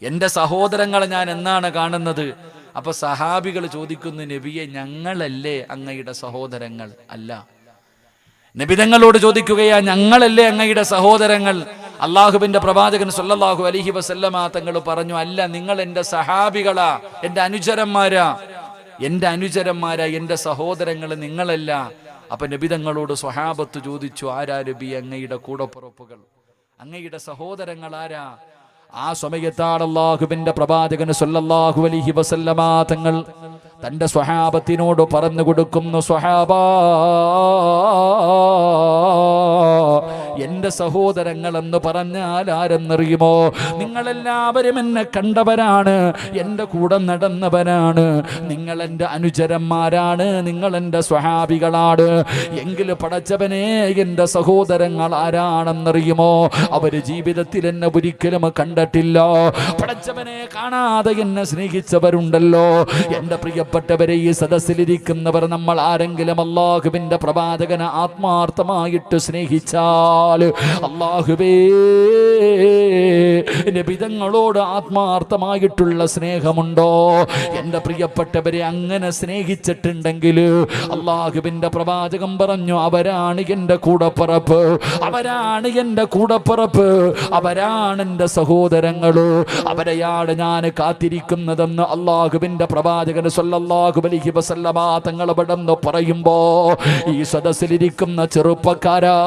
എൻ്റെ സഹോദരങ്ങളെ ഞാൻ എന്നാണ് കാണുന്നത്? അപ്പൊ സഹാബികൾ ചോദിക്കുന്നു, നബിയെ, ഞങ്ങളല്ലേ അങ്ങയുടെ സഹോദരങ്ങൾ? അല്ല. നബി തങ്ങളോട് ചോദിക്കുകയാ, ഞങ്ങളല്ലേ അങ്ങയുടെ സഹോദരങ്ങൾ? അള്ളാഹുവിന്റെ പ്രവാചകൻ സല്ലല്ലാഹു അലൈഹി വസല്ലമ തങ്ങൾ പറഞ്ഞു, അല്ല, നിങ്ങൾ എൻ്റെ സഹാബികളാ, എൻ്റെ അനുചരന്മാരാ, എൻ്റെ സഹോദരങ്ങൾ നിങ്ങളല്ല. അപ്പൊ നബി തങ്ങളോട് സ്വഹാബത്ത് ചോദിച്ചു, ആരാ നബി അങ്ങയുടെ കൂടപ്പുറപ്പുകൾ, അങ്ങയുടെ സഹോദരങ്ങൾ ആരാ? ആ സമയത്താണ് അല്ലാഹുവിന്റെ പ്രവാചകൻ സല്ലല്ലാഹു അലൈഹി വസല്ലമ തങ്ങൾ തന്റെ സ്വഹാബത്തിനോട് പറഞ്ഞു കൊടുക്കുന്നു, സ്വഹാബാ, എൻ്റെ സഹോദരങ്ങൾ എന്ന് പറഞ്ഞാൽ ആരെന്നറിയുമോ? നിങ്ങളെല്ലാവരും എന്നെ കണ്ടവരാണ്, എൻ്റെ കൂടെ നടന്നവരാണ്, നിങ്ങൾ എൻ്റെ അനുചരന്മാരാണ്, നിങ്ങൾ എൻ്റെ സ്വഹാബികളാണ്. എങ്കിൽ പടച്ചവനെ, എൻ്റെ സഹോദരങ്ങൾ ആരാണെന്നറിയുമോ? അവര് ജീവിതത്തിൽ എന്നെ ഒരിക്കലും കണ്ടിട്ടില്ല. പടച്ചവനെ, കാണാതെ എന്നെ സ്നേഹിച്ചവരുണ്ടല്ലോ. എൻ്റെ പ്രിയപ്പെട്ടവരെ, ഈ സദസ്സിലിരിക്കുന്നവർ നമ്മൾ ആരെങ്കിലും അല്ലാഹുവിന്റെ പ്രവാചകനെ ആത്മാർത്ഥമായിട്ട് സ്നേഹിച്ചാൽ, അല്ലാഹുവേ, നബിതങ്ങളോട് ആത്മാർത്ഥമായിട്ടുള്ള സ്നേഹമുണ്ടോ? എൻ്റെ പ്രിയപ്പെട്ടവരെ, അങ്ങനെ സ്നേഹിച്ചിട്ടുണ്ടെങ്കിൽ അല്ലാഹുവിന്റെ പ്രവാചകൻ പറഞ്ഞു, അവരാണ് എൻ്റെ കൂടപ്പിറപ്പ്, അവരാണ് എൻ്റെ കൂടപ്പിറപ്പ്, അവരാണ് എൻ്റെ സഹോദരങ്ങൾ, അവരെയാണ് ഞാൻ കാത്തിരിക്കുന്നതെന്ന് അല്ലാഹുവിന്റെ പ്രവാചകൻ സല്ലല്ലാഹു അലൈഹി വസല്ലമ തങ്ങൾ അവിടെ പറയുമ്പോ, ഈ സദസ്സിലിരിക്കുന്ന ചെറുപ്പക്കാരാ,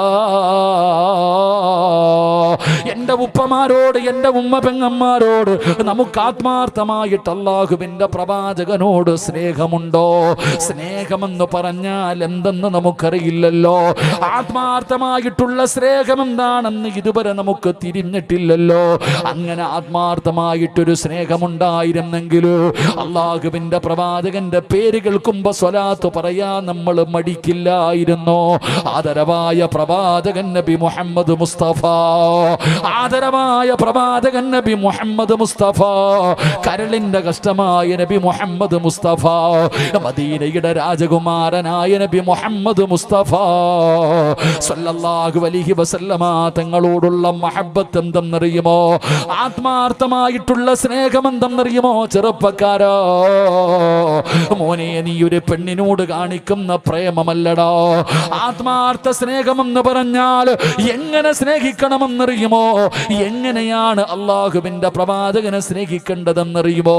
എൻ്റെ ഉപ്പമാരോട്, എൻ്റെ ഉമ്മ പെങ്ങന്മാരോട് നമുക്ക് ആത്മാർത്ഥമായിട്ട് അല്ലാഹുവിന്റെ പ്രവാചകനോട് സ്നേഹമുണ്ടോ? സ്നേഹമെന്ന് പറഞ്ഞാൽ എന്തെന്ന് നമുക്കറിയില്ലല്ലോ. ആത്മാർത്ഥമായിട്ടുള്ള സ്നേഹം എന്താണെന്ന് ഇതുവരെ നമുക്ക് തിരിഞ്ഞിട്ടില്ലല്ലോ. അങ്ങനെ ആത്മാർത്ഥമായിട്ടൊരു സ്നേഹമുണ്ടായിരുന്നെങ്കിൽ അല്ലാഹുവിന്റെ പ്രവാചകന്റെ പേര് കേൾക്കുമ്പോ സ്വലാത്ത് പറയാൻ നമ്മൾ മടിക്കില്ലായിരുന്നു. ആദരവായ പ്രവാചകൻ നബി മുഹമ്മദ് മുസ്തഫ, ആദരവായ പ്രവാചകൻ നബി മുഹമ്മദ് മുസ്തഫ, കരളിന്റെ കഷ്ടമായ നബി മുഹമ്മദ് മുസ്തഫ, മദീനയുടെ രാജകുമാരനായ നബി മുഹമ്മദ് മുസ്തഫ സല്ലല്ലാഹു അലൈഹി വസല്ലമ തങ്ങളോടുള്ള മഹബ്ബത്ത് എന്തെന്നറിയുമോ? ആത്മാർത്ഥമായിട്ടുള്ള സ്നേഹം എന്തെന്നറിയുമോ? ചെറുപ്പക്കാരോ, മോനെ, നീ ഒരു പെണ്ണിനോട് കാണിക്കുന്ന പ്രേമമല്ലടാ. ആത്മാർത്ഥ സ്നേഹമെന്ന് പറഞ്ഞാൽ എങ്ങനെ സ്നേഹിക്കണമെന്നറിയുമോ? എങ്ങനെയാണ് അല്ലാഹുവിന്റെ പ്രവാചകനെ സ്നേഹിക്കേണ്ടതെന്നറിയുമോ?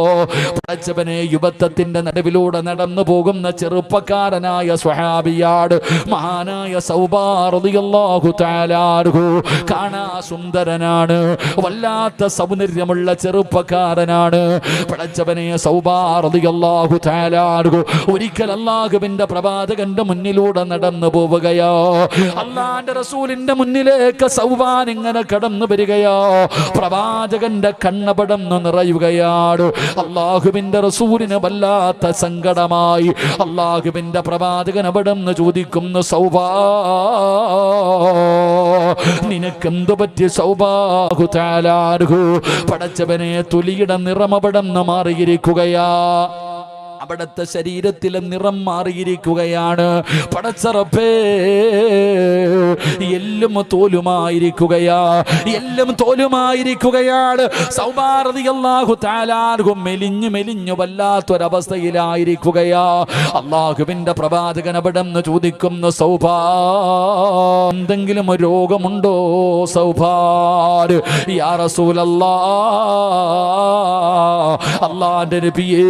പടച്ചവനെ, യുവത്വത്തിന്റെ നടുവിലൂടെ നടന്നു പോകുന്ന ചെറുപ്പക്കാരനായ സ്വഹാബിയാട് മഹാനായ സൗബാ റളിയല്ലാഹു തആല അൻഹു. കാണാ സുന്ദരനാണ്, വല്ലാത്ത സൗന്ദര്യമുള്ള ചെറുപ്പക്കാരനാണ്. പടച്ചവനെ, സൗബാ റളിയല്ലാഹു തആല അൻഹു ഒരിക്കൽ അല്ലാഹുവിന്റെ പ്രവാചകന്റെ മുന്നിലൂടെ നടന്നു പോവുകയോ, അല്ലാഹുവിന്റെ റസൂലിന്റെ മുന്നിലേക്ക് സൗബാൻ ഇങ്ങനെ കടന്നു വരികയോ, പ്രവാചകന്റെ കണ്ണപടന്ന് നിറയുകയാണ്. അല്ലാഹുവിന്റെ റസൂലിന് വല്ലാത്ത സങ്കടമായി. അല്ലാഹുവിന്റെ പ്രവാചകൻ അവിടെന്ന് ചോദിക്കുന്നു, സൗബാ, നിനക്കെന്തു പറ്റി സൗബാഹു തആലാഹു? പടച്ചവനെ, തൊലിയുടെ നിറം അവിടെന്ന് മാറിയിരിക്കുകയാ. അവിടുത്തെ ശരീരത്തിലെ നിറം മാറിയിരിക്കുകയാണ്. പടച്ചറപ്പേ, എല്ലും തോലുമായിരിക്കുകയാ, എല്ലും തോലുമായിരിക്കുകയാണ്. സൗബാ റളിയല്ലാഹു തആല അൻഹു മെലിഞ്ഞു മെലിഞ്ഞു വല്ലാത്തൊരവസ്ഥയിലായിരിക്കുകയാ. അല്ലാഹുവിന്റെ പ്രവാചകൻ അവിടെന്ന് ചോദിക്കുന്നു, സൗബാ, എന്തെങ്കിലും രോഗമുണ്ടോ സൗബാ? യാ റസൂലല്ലാഹ്, അല്ലാഹുവിന്റെ നബിയേ,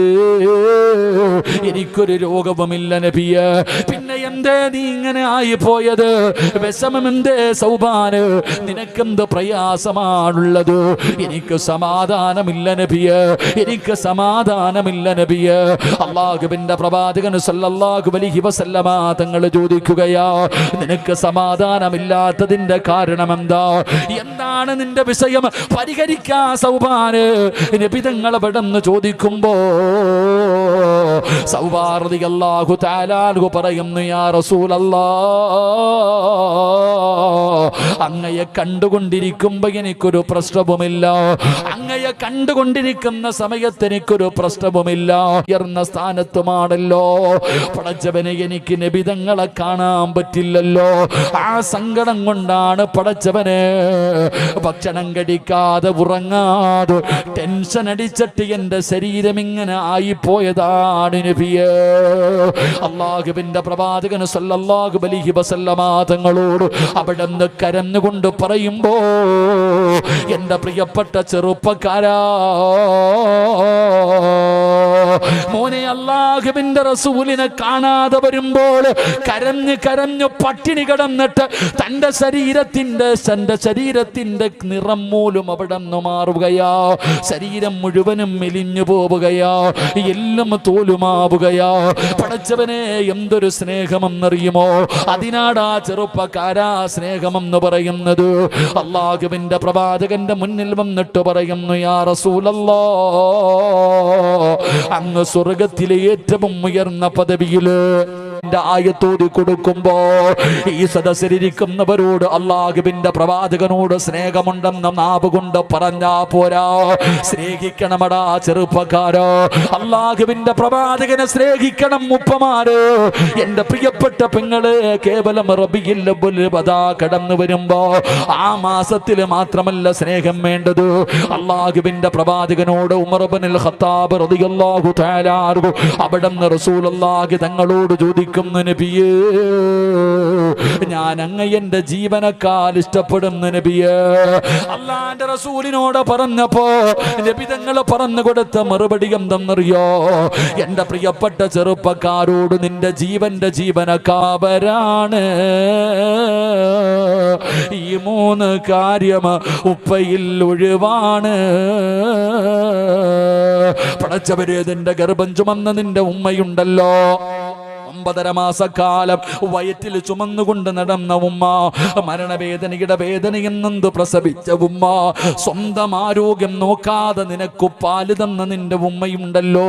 എനിക്കൊരു രോഗവുമില്ല നബിയേ. പിന്നെ എന്തേ നീ ഇങ്ങനെ ആയി പോയത്? വിഷമം എന്തേ സൗബാന്? നിനക്കെന്ത് പ്രയാസമാണുള്ളത്? എനിക്ക് സമാധാനമില്ല നബിയേ, എനിക്ക് സമാധാനമില്ല നബിയേ. അല്ലാഹുവിന്റെ പ്രവാചകൻ സല്ലല്ലാഹു അലൈഹി വസല്ലമ തങ്ങൾ ചോദിക്കുകയാ, നിനക്ക് സമാധാനമില്ലാത്തതിന്റെ കാരണം എന്താ? എന്താണ് നിന്റെ വിഷയം? പരിഹരിക്കാ സൗബാന്. നബി തങ്ങൾ പെട്ടെന്ന് ചോദിക്കുമ്പോ സൗബാ റളിയല്ലാഹു തആല അൻഹു പറയുന്നു, യാ റസൂലല്ലാഹ്, അങ്ങയെ കണ്ടുകൊണ്ടിരിക്കുമ്പോ എനിക്കൊരു പ്രശ്നവുമില്ല, അങ്ങയെ കണ്ടുകൊണ്ടിരിക്കുന്ന സമയത്ത് എനിക്കൊരു പ്രശ്നവുമില്ല. ഉയർന്ന സ്ഥാനത്തുമാണല്ലോ പടച്ചവനെ, എനിക്ക് നബി തങ്ങളെ കാണാൻ പറ്റില്ലല്ലോ. ആ സങ്കടം കൊണ്ടാണ് പടച്ചവനെ ഭക്ഷണം കഴിക്കാതെ ഉറങ്ങാതെ ടെൻഷൻ അടിച്ചിട്ട് എന്റെ ശരീരം ഇങ്ങനെ ആയിപ്പോയതാണ് നബിയേ. അല്ലാഹുവിന്റെ പ്രവാചകൻ സല്ലല്ലാഹു അലൈഹി വസല്ലമ തങ്ങളോട് അവിടുന്ന് കരഞ്ഞുകൊണ്ട് പറയുമ്പോ, എന്റെ പ്രിയപ്പെട്ട ചെറുപ്പക്കാരാ, മോനെ, അല്ലാഹുവിന്റെ റസൂലിനെ കാണാതെ വരുമ്പോൾ കരഞ്ഞ് കരഞ്ഞു പട്ടിണി കിടന്നിട്ട് തന്റെ ശരീരത്തിന്റെ നിറം മൂലം അവിടെ നിന്ന് മാറുകയാ. ശരീരം മുഴുവനും മെലിഞ്ഞു പോവുകയാ, എല്ലാം തോലുമാവുകയാ. പടച്ചവനെ, എന്തൊരു സ്നേഹമെന്നറിയുമോ? അതിനാടാ ചെറുപ്പക്കാരാ സ്നേഹമെന്ന് പറയുന്നത്. അല്ലാഹുവിന്റെ പ്രവാചകന്റെ മുന്നിൽ വന്നിട്ട് പറയുന്നു, യാ റസൂലല്ലാഹ്, അങ്ങ് സ്വർഗത്തിലെ ഏറ്റവും ഉയർന്ന പദവിയില് ആയത്തോടി കൊടുക്കുമ്പോ ഈ സദസ്സിലിരിക്കുന്നവരോട് അല്ലാഹുവിന്റെ പ്രവാചകനോട് സ്നേഹമുണ്ടെന്ന് നാവ് കൊണ്ട് പറഞ്ഞാ പോരാ. സ്നേഹിക്കണമടാ ചെറുപ്പക്കാരോ, അല്ലാഹുവിന്റെ പ്രവാചകനെ സ്നേഹിക്കണം ഉപ്പമാര്. എന്റെ പ്രിയപ്പെട്ട പെങ്ങള്, കേവലം റബീഉൽ അവ്വൽ കടന്നു വരുമ്പോ ആ മാസത്തിൽ മാത്രമല്ല സ്നേഹം വേണ്ടത്. അല്ലാഹുവിന്റെ പ്രവാചകനോട് ഉമർ ഇബ്നുൽ ഖത്താബ് റളിയല്ലാഹു തആല അൻഹു അവിടുന്ന് റസൂലുള്ളാഹി തങ്ങളോട് ചോദിക്കുന്നു, നബിയേ, ഞാൻ അങ്ങ് എന്റെ ജീവനേക്കാൾ ഇഷ്ടപ്പെടുന്നു നബിയേ. അല്ലാഹുവിന്റെ റസൂലിനോട് പറഞ്ഞപ്പോ നബി തങ്ങൾ പറഞ്ഞു കൊടുത്ത മറുപടി എന്തെന്നറിയോ? എന്റെ പ്രിയപ്പെട്ട ചെറുപ്പക്കാരോട് നിന്റെ ജീവന്റെ ജീവനക്കാവരാണ് ഈ മൂന്ന് കാര്യം ഉപ്പയിൽ ഒഴിവാണ്. പടച്ചവരെ, നിന്റെ ഗർഭം ചുമന്ന നിന്റെ ഉമ്മയുണ്ടല്ലോ, 9.5 മാസക്കാലം വയറ്റിൽ ചുമന്നുകൊണ്ട് നടന്ന ഉമ്മ, മരണവേദനയുടെ വേദനയെന്നു പ്രസവിച്ച ഉമ്മ, സ്വന്തം ആരോഗ്യം നോക്കാതെ നിനക്ക് പാല് തന്ന നിന്റെ ഉമ്മയുണ്ടല്ലോ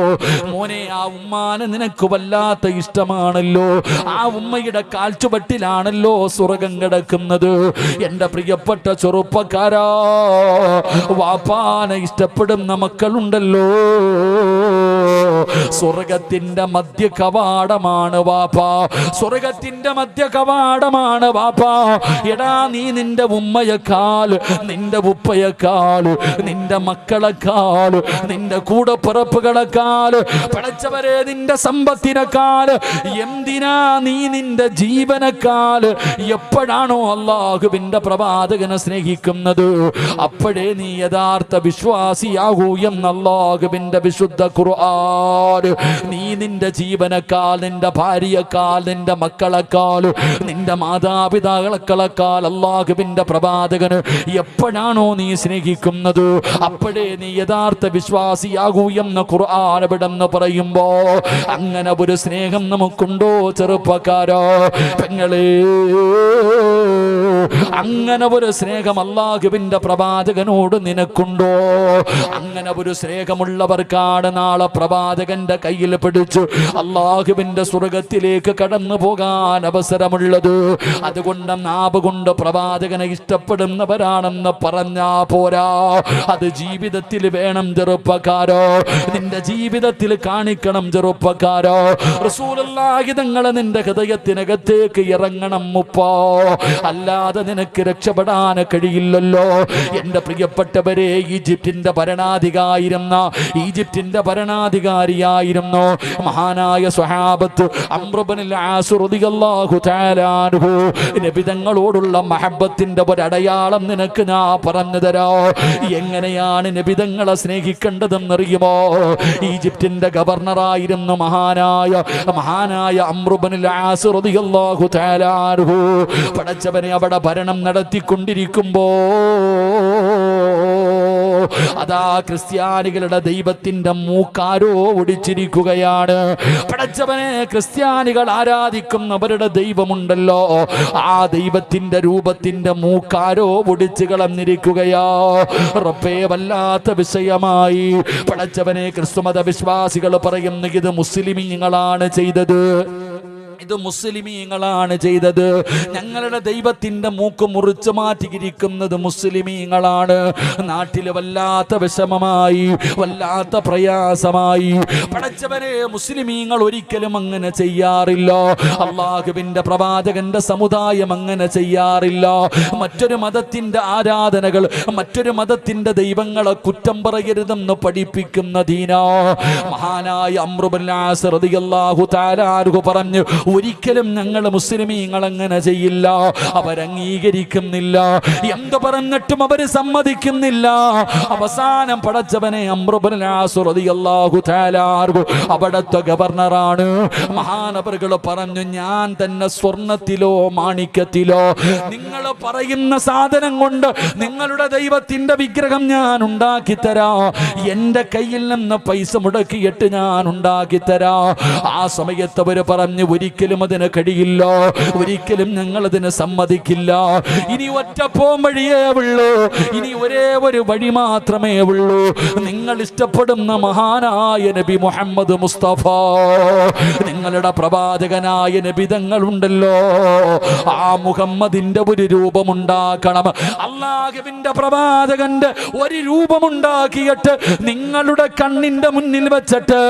മോനെ, ആ ഉമ്മാനെ നിനക്ക് വല്ലാത്ത ഇഷ്ടമാണല്ലോ. ആ ഉമ്മയുടെ കാൽച്ചുവട്ടിലാണല്ലോ സ്വർഗം കിടക്കുന്നത്. എന്റെ പ്രിയപ്പെട്ട ചെറുപ്പക്കാരാ, വാപ്പാനെ ഇഷ്ടപ്പെടുന്ന മക്കളുണ്ടല്ലോ, സ്വർഗത്തിന്റെ മധ്യ കവാടമാണ് വാപ്പാ, സ്വർഗത്തിന്റെ മധ്യ കവാടമാണ് വാപ്പാ. എടാ, നീ നിന്റെ ഉമ്മയെക്കാൾ, നിന്റെ ഉപ്പയെക്കാൾ, നിന്റെ മക്കളെക്കാൾ, നിന്റെ കൂടപ്പിറപ്പുകളെക്കാൾ, പടച്ചവരെ നിന്റെ സമ്പത്തിനേക്കാൾ, എന്തിനാ നീ നിന്റെ ജീവനേക്കാൾ എപ്പോഴാണോ അല്ലാഹുവിന്റെ പ്രവാചകനെ സ്നേഹിക്കുന്നത് അപ്പോഴേ നീ യഥാർത്ഥ വിശ്വാസിയാകൂ എന്ന് അല്ലാഹുവിന്റെ വിശുദ്ധ ഖുർആൻ. നീ നിന്റെ ജീവനേക്കാൾ, നിന്റെ ഭാര്യയെക്കാൾ, നിന്റെ മക്കളെക്കാൾ, നിന്റെ മാതാപിതാക്കളെക്കാൾ അല്ലാഹുവിന്റെ പ്രവാചകന് എപ്പോഴാണോ നീ സ്നേഹിക്കുന്നത് അപ്പോഴേ നീ യഥാർത്ഥ വിശ്വാസിയാകൂ എന്ന് ഖുർആൻ ഇവിടെന്ന് പറയുമ്പോ, അങ്ങനെ ഒരു സ്നേഹം നമുക്കുണ്ടോ ചെറുപ്പക്കാരോ പെങ്ങളെ? അങ്ങനെ ഒരു സ്നേഹം അല്ലാഹുവിന്റെ പ്രവാചകനോട് നിനക്കുണ്ടോ? അങ്ങനെ ഒരു സ്നേഹമുള്ളവർക്കാണ് നാളെ പ്രവാചകന്റെ കയ്യിൽ പിടിച്ചു അല്ലാഹുവിന്റെ സ്വർഗത്തിലേക്ക് കടന്നു പോകാൻ അവസരമുള്ളത്. അതുകൊണ്ട് നാവ് കൊണ്ട് പ്രവാചകനെ ഇഷ്ടപ്പെടുന്നവരാണെന്ന് പറഞ്ഞാ പോരാ, അത് ജീവിതത്തിൽ വേണം ചെറുപ്പക്കാരോ. നിന്റെ ജീവിതത്തിൽ കാണിക്കണം ചെറുപ്പക്കാരോ. റസൂലുള്ളാഹി തങ്ങളെ നിന്റെ ഹൃദയത്തിനകത്തേക്ക് ഇറങ്ങണം മുപ്പോ, അല്ലാതെ നിനക്ക് രക്ഷപ്പെടാൻ കഴിയില്ലല്ലോ. എന്റെ പ്രിയപ്പെട്ടവരെ, ഈജിപ്തിന്റെ ഭരണാധികാരിയായിരുന്നു മഹാനായ സ്വഹാബത്ത് അംർ ഇബ്നുൽ ആസ് റളിയല്ലാഹു തആല അൻഹു. നബി തങ്ങളോടുള്ള മഹബ്ബത്തിന്റെ ഒരു അടയാളം നിനക്ക് ഞാൻ പറഞ്ഞു തരാ. എങ്ങനെയാണ് നബി തങ്ങളെ സ്നേഹിക്കേണ്ടതെന്നറിയുമോ? ഈജിപ്തിന്റെ ഗവർണറായിരുന്നു മഹാനായ അംർ ഇബ്നുൽ ആസ് റളിയല്ലാഹു തആല അൻഹു. പടച്ചവനെ അവിടെ ഭരണം നടത്തിക്കൊണ്ടിരിക്കുമ്പോ അതാ ക്രിസ്ത്യാനികളുടെ ദൈവത്തിന്റെ മൂക്കാരോ ഒടിച്ചിരിക്കുകയാണ്. പടച്ചവനെ, ക്രിസ്ത്യാനികൾ ആരാധിക്കുന്നവരുടെ ദൈവമുണ്ടല്ലോ, ആ ദൈവത്തിന്റെ രൂപത്തിന്റെ മൂക്കാരോ ഒടിച്ചു കളഞ്ഞിരിക്കുകയാ. റബ്ബേ, വല്ലാത്ത വിഷയമായി. പടച്ചവനെ, ക്രിസ്തുമത വിശ്വാസികൾ പറയുന്നു ഇത് മുസ്ലിമീങ്ങളാണ് ചെയ്തത്, ഇത് മുസ്ലിമീങ്ങളാണ് ചെയ്തത്. ഞങ്ങളുടെ ദൈവത്തിന്റെ മൂക്ക് മുറിച്ചു മാറ്റിയിരിക്കുന്നത് മുസ്ലിമീങ്ങളാണ്. നാട്ടിൽ വല്ലാത്ത വിഷമമായി, വല്ലാത്ത പ്രയാസമായി. പടച്ചവനെ, മുസ്ലിമീങ്ങൾ ഒരിക്കലും അങ്ങനെ ചെയ്യാറില്ല. അല്ലാഹുവിന്റെ പ്രവാചകന്റെ സമുദായം അങ്ങനെ ചെയ്യാറില്ല. മറ്റൊരു മതത്തിന്റെ ആരാധനകൾ, മറ്റൊരു മതത്തിന്റെ ദൈവങ്ങളെ കുറ്റം പറയരുതെന്ന് പഠിപ്പിക്കുന്ന ദീനാ. മഹാനായ അംർ ഇബ്നുൽ ആസ് റളിയല്ലാഹു തആല അൻഹു പറഞ്ഞു, ഒരിക്കലും ഞങ്ങൾ മുസ്ലിമീങ്ങൾ അങ്ങനെ ചെയ്യില്ല. അവരംഗീകരിക്കുന്നില്ല. എന്ത് പറഞ്ഞിട്ടും അവര് സമ്മതിക്കുന്നില്ല. അവസാനം പടച്ചവനെ, അംർ ഇബ്നുൽ ആസ് റളിയല്ലാഹു തആല അൻഹു അവിടുത്തെ ഗവർണറാണ്. മഹാനവറുകൾ പറഞ്ഞു, ഞാൻ തന്നെ സ്വർണത്തിലോ മാണിക്യത്തിലോ നിങ്ങൾ പറയുന്ന സാധനം കൊണ്ട് നിങ്ങളുടെ ദൈവത്തിന്റെ വിഗ്രഹം ഞാൻ ഉണ്ടാക്കി തരാ. എന്റെ കയ്യിൽ നിന്ന് പൈസ മുടക്കിയിട്ട് ഞാൻ ഉണ്ടാക്കി തരാ. ആ സമയത്ത് അവര് പറഞ്ഞു, ഒരിക്കലും അതിന് കഴിയില്ല, ഒരിക്കലും ഞങ്ങൾ അതിന് സമ്മതിക്കില്ല. ഇനി ഒറ്റ പോംവഴിയേ ഉള്ളൂ, ഇനി ഒരേ ഒരു വഴി മാത്രമേ ഉള്ളൂ. നിങ്ങൾ ഇഷ്ടപ്പെടുന്ന മഹാനായ നബി മുഹമ്മദ് മുസ്തഫ, നിങ്ങളുടെ പ്രവാചകനായ നബി തങ്ങളുണ്ടല്ലോ, ആ മുഹമ്മദിന്റെ ഒരു രൂപമുണ്ടാക്കണം. അല്ലാഹുവിന്റെ പ്രവാചകന്റെ ഒരു രൂപമുണ്ടാക്കിയിട്ട് നിങ്ങളുടെ കണ്ണിന്റെ മുന്നിൽ വെച്ചിട്ട്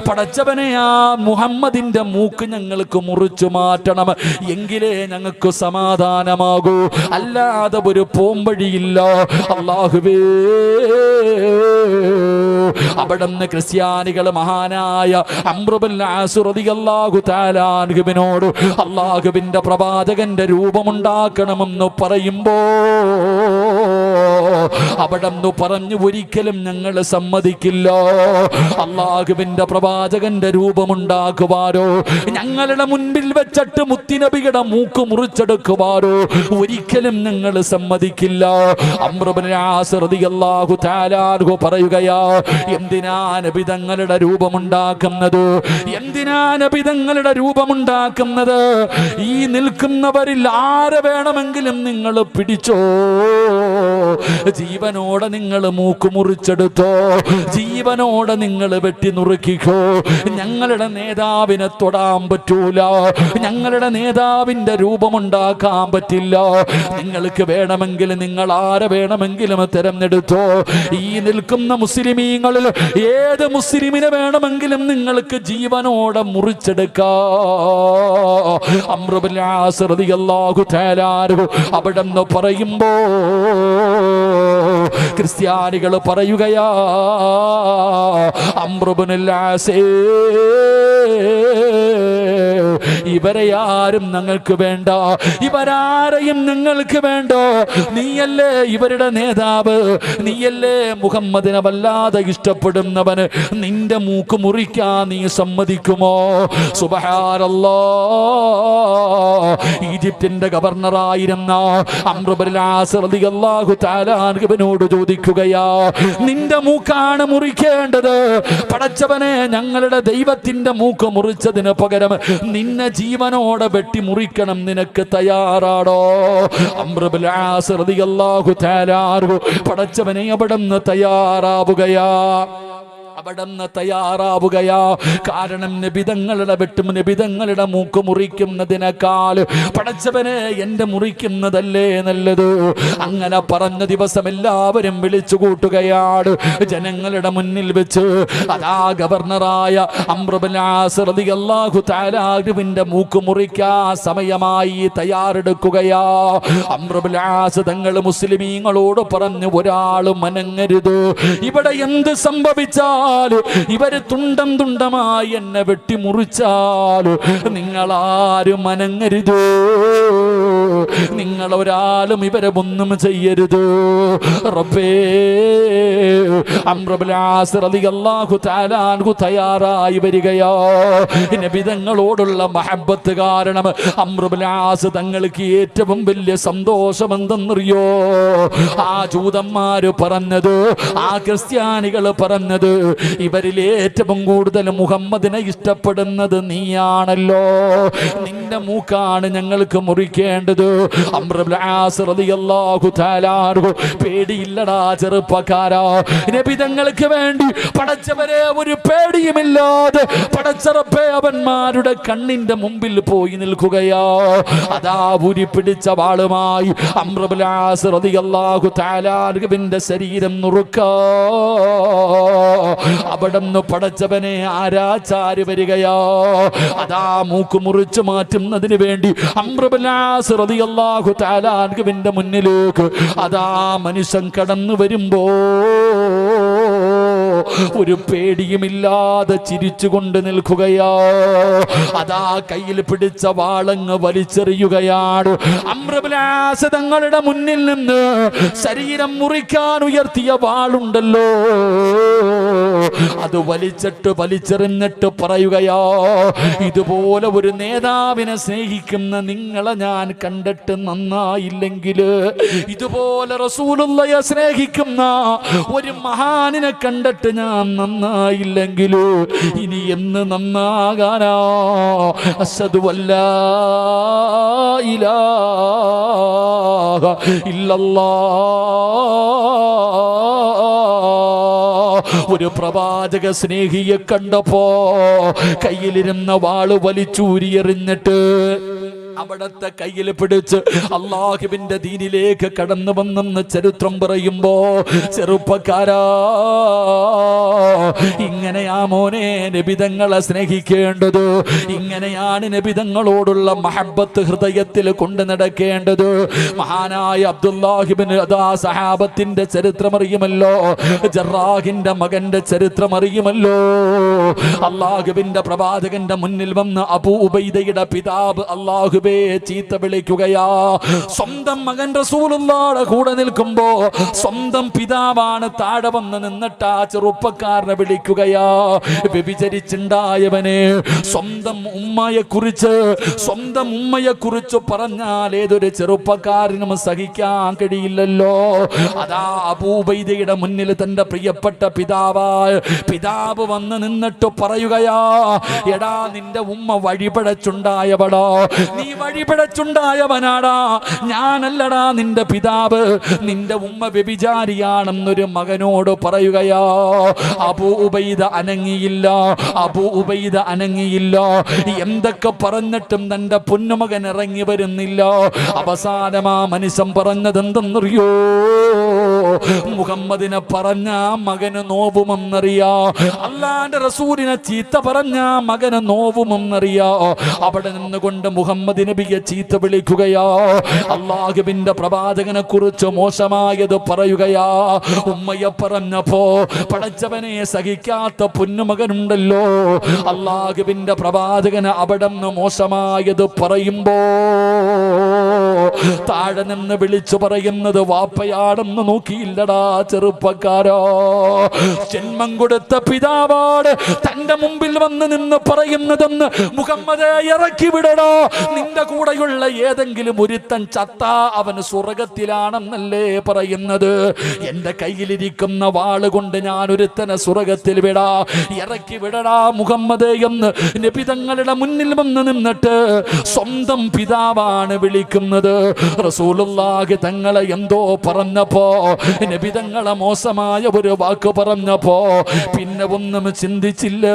പടച്ചവനെ, ആ മുഹമ്മദിന്റെ മൂക്ക് ഞങ്ങൾക്ക് മുറിച്ചു മാറ്റണം. എങ്കിലേ ഞങ്ങൾക്ക് സമാധാനമാകൂ, അല്ലാതെ ഒരു പോംവഴിയില്ല. അല്ലാഹുവേ, അവിടുന്ന് ക്രിസ്ത്യാനികൾ മഹാനായ അംർ ഇബ്നുൽ ആസ് റളിയല്ലാഹു തആല അൻഹുവിനോട് അല്ലാഹുവിന്റെ പ്രവാചകന്റെ രൂപമുണ്ടാക്കണമെന്ന് പറയുമ്പോ അവിടുന്ന് പറഞ്ഞു, ഒരിക്കലും ഞങ്ങൾ സമ്മതിക്കില്ല. അല്ലാഹുവിന്റെ പ്രവാചകന്റെ രൂപമുണ്ടാക്കുവാരോ, ഞങ്ങളുടെ മുൻപിൽ വെച്ചിട്ട് മുത്തിനബിയുടെ മൂക്ക് മുറിച്ചെടുക്കുവാരോ ഒരിക്കലും ഞങ്ങൾ സമ്മതിക്കില്ല. അംർ ഇബ്നുൽ ആസ് റളിയല്ലാഹു തആല അൻഹു പറയുകയാ, എന്തിനാ നബി തങ്ങളുടെ രൂപമുണ്ടാക്കുന്നത്? എന്തിനാ നബി തങ്ങളുടെ രൂപമുണ്ടാക്കുന്നത്? ഈ നിൽക്കുന്നവരിൽ ആരെ വേണമെങ്കിലും നിങ്ങൾ പിടിച്ചോ, ജീവനോടെ നിങ്ങൾ മൂക്ക് മുറിച്ചെടുത്തോ, ജീവനോടെ നിങ്ങൾ വെട്ടി നുറുക്കിക്കോ. ഞങ്ങളുടെ നേതാവിനെ തൊടാൻ പറ്റൂല, ഞങ്ങളുടെ നേതാവിന്റെ രൂപമുണ്ടാക്കാൻ പറ്റില്ല. നിങ്ങൾക്ക് വേണമെങ്കിൽ നിങ്ങൾ ആരെ വേണമെങ്കിലും തിരഞ്ഞെടുത്തോ. ഈ നിൽക്കുന്ന മുസ്ലിമീങ്ങളിൽ ഏത് മുസ്ലിമിനെ വേണമെങ്കിലും നിങ്ങൾക്ക് ജീവനോടെ മുറിച്ചെടുക്കാം. അംർ ഇബ്നുൽ ആസ് റളിയല്ലാഹു തആല അൻഹു അവിടെന്ന് പറയുമ്പോ ക്രിസ്ത്യാനികൾ പറയുകയാ, അംർ ഇബ്നുൽ ആസ്, ഇവരെ ആരും ഞങ്ങൾക്ക് വേണ്ട, ഇവരാരെയും ഞങ്ങൾക്ക് വേണ്ട. നീയല്ലേ ഇവരുടെ നേതാവ്, നീയല്ലേ മുഹമ്മദിനെ വല്ലാതെ ഇഷ്ടപ്പെടുന്നവന്. നിന്റെ മൂക്ക് മുറിക്കാൻ നീ സമ്മതിക്കുമോ? സുബ്ഹാനല്ലാഹ്. ഈജിപ്തിന്റെ ഗവർണറായിരുന്ന അംർ ഇബ്നുൽ ആസ് റളിയല്ലാഹു തആല അൻഹുവിനോട് ചോദിക്കുകയാ, നിന്റെ മൂക്കാണ് മുറിക്കേണ്ടത്. പടച്ചവനെ, ഞങ്ങളുടെ ദൈവത്തിന്റെ മൂക്ക് മുറിച്ചതിന് പകരം നിന്നെ ജീവനോടെ വെട്ടിമുറിക്കണം, നിനക്ക് തയ്യാറാണോ? അംർ ഇബ്നുൽ ആസ് റളിയല്ലാഹു തആല അൻഹു പടച്ചവനെ അവിടുന്ന് തയ്യാറാവുകയാ, അവിടുന്ന് തയ്യാറാവുകയാ. കാരണം നബിതങ്ങളുടെ വെട്ടും നബിതങ്ങളുടെ മൂക്ക് മുറിക്കുന്നതിനേക്കാൾ പടച്ചവനെ എന്റെ മുറിക്കുന്നതല്ലേ നല്ലത്. അങ്ങനെ പറഞ്ഞ ദിവസം എല്ലാവരും വിളിച്ചു കൂട്ടുകയാണ് ജനങ്ങളുടെ മുന്നിൽ വെച്ച്. അതാ ഗവർണറായ അംർ ഇബ്നുൽ ആസ് റളിയല്ലാഹു തആല അൻഹുവിന്റെ മൂക്ക് മുറിക്കാൻ സമയമായി, തയ്യാറെടുക്കുകയാ. അംർ ഇബ്നുൽ ആസ് തങ്ങൾ മുസ്ലിമീങ്ങളോട് പറഞ്ഞു, ഒരാളും മനങ്ങരുത്, ഇവിടെ എന്ത് സംഭവിച്ചാൽ ഇവര് തുണ്ടം തുണ്ടമായി എന്നെ വെട്ടിമുറിച്ചാൽ നിങ്ങളാരും മനങ്ങരുത്, നിങ്ങൾ ഒരാളും ഇവരെ ഒന്നും ചെയ്യരുത്. റബ്ബേ, അംർ ഇബ്നുൽ ആസ് റളിയല്ലാഹു തആല അൻഹു തയ്യാറായി വരികയോ. നബിതങ്ങളോടുള്ള മഹബ്ബത്ത് കാരണം അംർ ഇബ്നുൽ ആസ് തങ്ങൾക്ക് ഏറ്റവും വലിയ സന്തോഷം എന്തെന്നറിയോ? ആ ജൂതന്മാര് പറഞ്ഞത്, ആ ക്രിസ്ത്യാനികൾ പറഞ്ഞത്, ഇവരിൽ ഏറ്റവും കൂടുതൽ മുഹമ്മദിനെ ഇഷ്ടപ്പെടുന്നത് നീയാണല്ലോ, നിന്റെ മൂക്കാണ് ഞങ്ങൾക്ക് മുറിക്കേണ്ടത്. അംർ ഇബ്നുൽ ആസ് റളിയല്ലാഹു തആല അൻഹു പേടിയില്ലടാ ചെറുപ്പക്കാരാ, നബിതങ്ങൾക്ക് വേണ്ടി പടച്ചവരെ ഒരു പേടിയുമില്ലാതെ പടച്ചറപ്പേ അവന്മാരുടെ കണ്ണിന്റെ മുമ്പിൽ പോയി നിൽക്കുകയാ. അതാ ഊരി പിടിച്ച വാളുമായി അംർ ഇബ്നുൽ ആസ് റളിയല്ലാഹു തആല അൻഹുവിന്റെ ശരീരം നുറുക്കാ. അവിടുന്ന് പടച്ചവനെ ആരാച്ചാര് വരികയോ. അതാ മൂക്ക് മുറിച്ചു മാറ്റുന്നതിന് വേണ്ടി അംർ ഇബ്നുൽ ആസ് റളിയല്ലാഹു തആല അൻഹുവിന്റെ മുന്നിലേക്ക് അതാ മനുഷ്യൻ കടന്നു വരുമ്പോ ഒരു പേടിയുമില്ലാതെ ചിരിച്ചുകൊണ്ട് നിൽക്കുകയോ. അതാ കയ്യിൽ പിടിച്ച വാളങ്ങ് വലിച്ചെറിയുകയാണ്. അംർ ഇബ്നുൽ ആസ് തങ്ങളുടെ മുന്നിൽ നിന്ന് ശരീരം മുറിക്കാൻ ഉയർത്തിയ വാളുണ്ടല്ലോ, അത് വലിച്ചെറിഞ്ഞിട്ട് പറയുകയോ, ഇതുപോലെ ഒരു നേതാവിനെ സ്നേഹിക്കുന്ന നിങ്ങളെ ഞാൻ കണ്ടിട്ട് നന്നായില്ലെങ്കിൽ, ഇതുപോലെ റസൂലുള്ളാഹിയെ സ്നേഹിക്കുന്ന ഒരു മഹാനിനെ കണ്ടിട്ട് ഞാൻ നന്നായില്ലെങ്കിൽ ഇനി എന്ന് നന്നാകാനാ? അശ്ഹദു അല്ലാ ഇലാഹ ഇല്ലല്ലാഹ്. ഒരു പ്രവാചക സ്നേഹിയെ കണ്ടപ്പോ കയ്യിലിരുന്ന വാള് വലിച്ചൂരിയെറിഞ്ഞിട്ട് അവിടത്തെ കയ്യിൽ പിടിച്ച് അല്ലാഹുവിന്റെ ദീനിലേക്ക് കടന്നു വന്നെന്ന് ചരിത്രം പറയുമ്പോ, ചെറുപ്പക്കാരാ, ഇങ്ങനെയാ മോനെ നബിതങ്ങളെ സ്നേഹിക്കേണ്ടത്, ഇങ്ങനെയാണ് നബിതങ്ങളോടുള്ള മഹബ്ബത്ത് ഹൃദയത്തിൽ കൊണ്ടു നടക്കേണ്ടത്. മഹാനായ അബ്ദുല്ലാഹിബ്നു അദാ സഹാബത്തിന്റെ ചരിത്രം അറിയുമല്ലോ, ജറാഹിന്റെ മകന്റെ ചരിത്രം അറിയുമല്ലോ. അല്ലാഹുവിന്റെ പ്രവാചകന്റെ മുന്നിൽ വന്ന് അബൂ ഉബൈദയുടെ പിതാവ് അല്ലാഹുവേ ചീത്ത വിളിക്കുകയാ. സ്വന്തം മകൻ റസൂലുള്ളാഹിയുടെ കൂടെ നിൽക്കുമ്പോ സ്വന്തം പിതാവാണ് താഴെ വന്ന് നിന്നിട്ട് ആ ചെറുപ്പക്കാരനെ വിളിക്കുകയാ. വ്യഭിചരിച്ചുണ്ടായവനെ സ്വന്തം ഉമ്മയെ കുറിച്ച് പറഞ്ഞാൽ ഏതൊരു ചെറുപ്പക്കാരനും സഹിക്കാൻ കഴിയില്ലല്ലോ. അതാ അബൂ ഉബൈദയുടെ മുന്നിൽ തന്റെ പ്രിയപ്പെട്ട പിതാവ് വന്ന് നിന്നിട്ട് പറയുകയാ, എടാ നിന്റെ ഉമ്മ വഴിപഴച്ചുണ്ടായവളോ, നീ വഴിപഴച്ചുണ്ടായവനാടാ, ഞാനല്ലടാ നിന്റെ പിതാവ്, നിന്റെ ഉമ്മ വ്യഭിചാരിയാണെന്നൊരു മകനോട് പറയുകയാ. അബൂ ഉബൈദ അനങ്ങിയില്ല. എന്തൊക്കെ പറഞ്ഞിട്ടും തന്റെ പൊന്നുമകൻ ഇറങ്ങി വരുന്നില്ല. അവസാനം ആ മനുഷ്യൻ പറഞ്ഞത് എന്തെന്നറിയോ? മുഹമ്മദിനെ പറഞ്ഞ മകന് നോവുമെന്നറിയാ, അല്ലാന്റെ റസൂലിനെ ചീത്ത പറഞ്ഞ മകന് നോവുമെന്നറിയാ. അവിടെ നിന്നുകൊണ്ട് മുഹമ്മദ് നബിയെ ചീത്ത വിളിക്കുകയാ, അല്ലാഹുവിന്റെ പ്രവാചകനെ കുറിച്ച് മോശമായത് പറയുകയാ. ഉമ്മയെ പറഞ്ഞപ്പോ പടച്ചവനെ സഹിക്കാത്ത പൊന്നുമകനുണ്ടല്ലോ, അല്ലാഹുവിന്റെ പ്രവാചകന് അവിടെ നിന്ന് മോശമായത് പറയുമ്പോ താഴെ നിന്ന് വിളിച്ചു പറയുന്നത് വാപ്പയാണെന്ന് നോക്കിയില്ലടാ ചെറുപ്പക്കാരോ. ജന്മം കൊടുത്ത പിതാവാട് തന്റെ മുമ്പിൽ വന്ന് നിന്ന് പറയുന്നതെന്ന് മുഹമ്മദെ ഇറക്കി വിടടോ, നിന്റെ കൂടെയുള്ള ഏതെങ്കിലും ഒരുത്തൻ ചത്ത അവന് സ്വർഗത്തിലാണെന്നല്ലേ പറയുന്നത്. എന്റെ കയ്യിലിരിക്കുന്ന വാള് കൊണ്ട് ഞാൻ ഒരുത്തനെ സ്വർഗത്തിൽ വിടാ, ഇറക്കി വിടടാ മുഹമ്മദ് എന്ന് നബി തങ്ങളുടെ മുന്നിൽ വന്ന് നിന്നിട്ട് സ്വന്തം പിതാവാണ് വിളിക്കുന്നത്. റസൂലുള്ളാഹി തങ്ങളെ എന്തോ പറഞ്ഞപ്പോ, നബി തങ്ങളെ മോശമായ ഒരു വാക്ക് പറഞ്ഞപ്പോ പിന്നെ ഒന്നും ചിന്തിച്ചില്ല.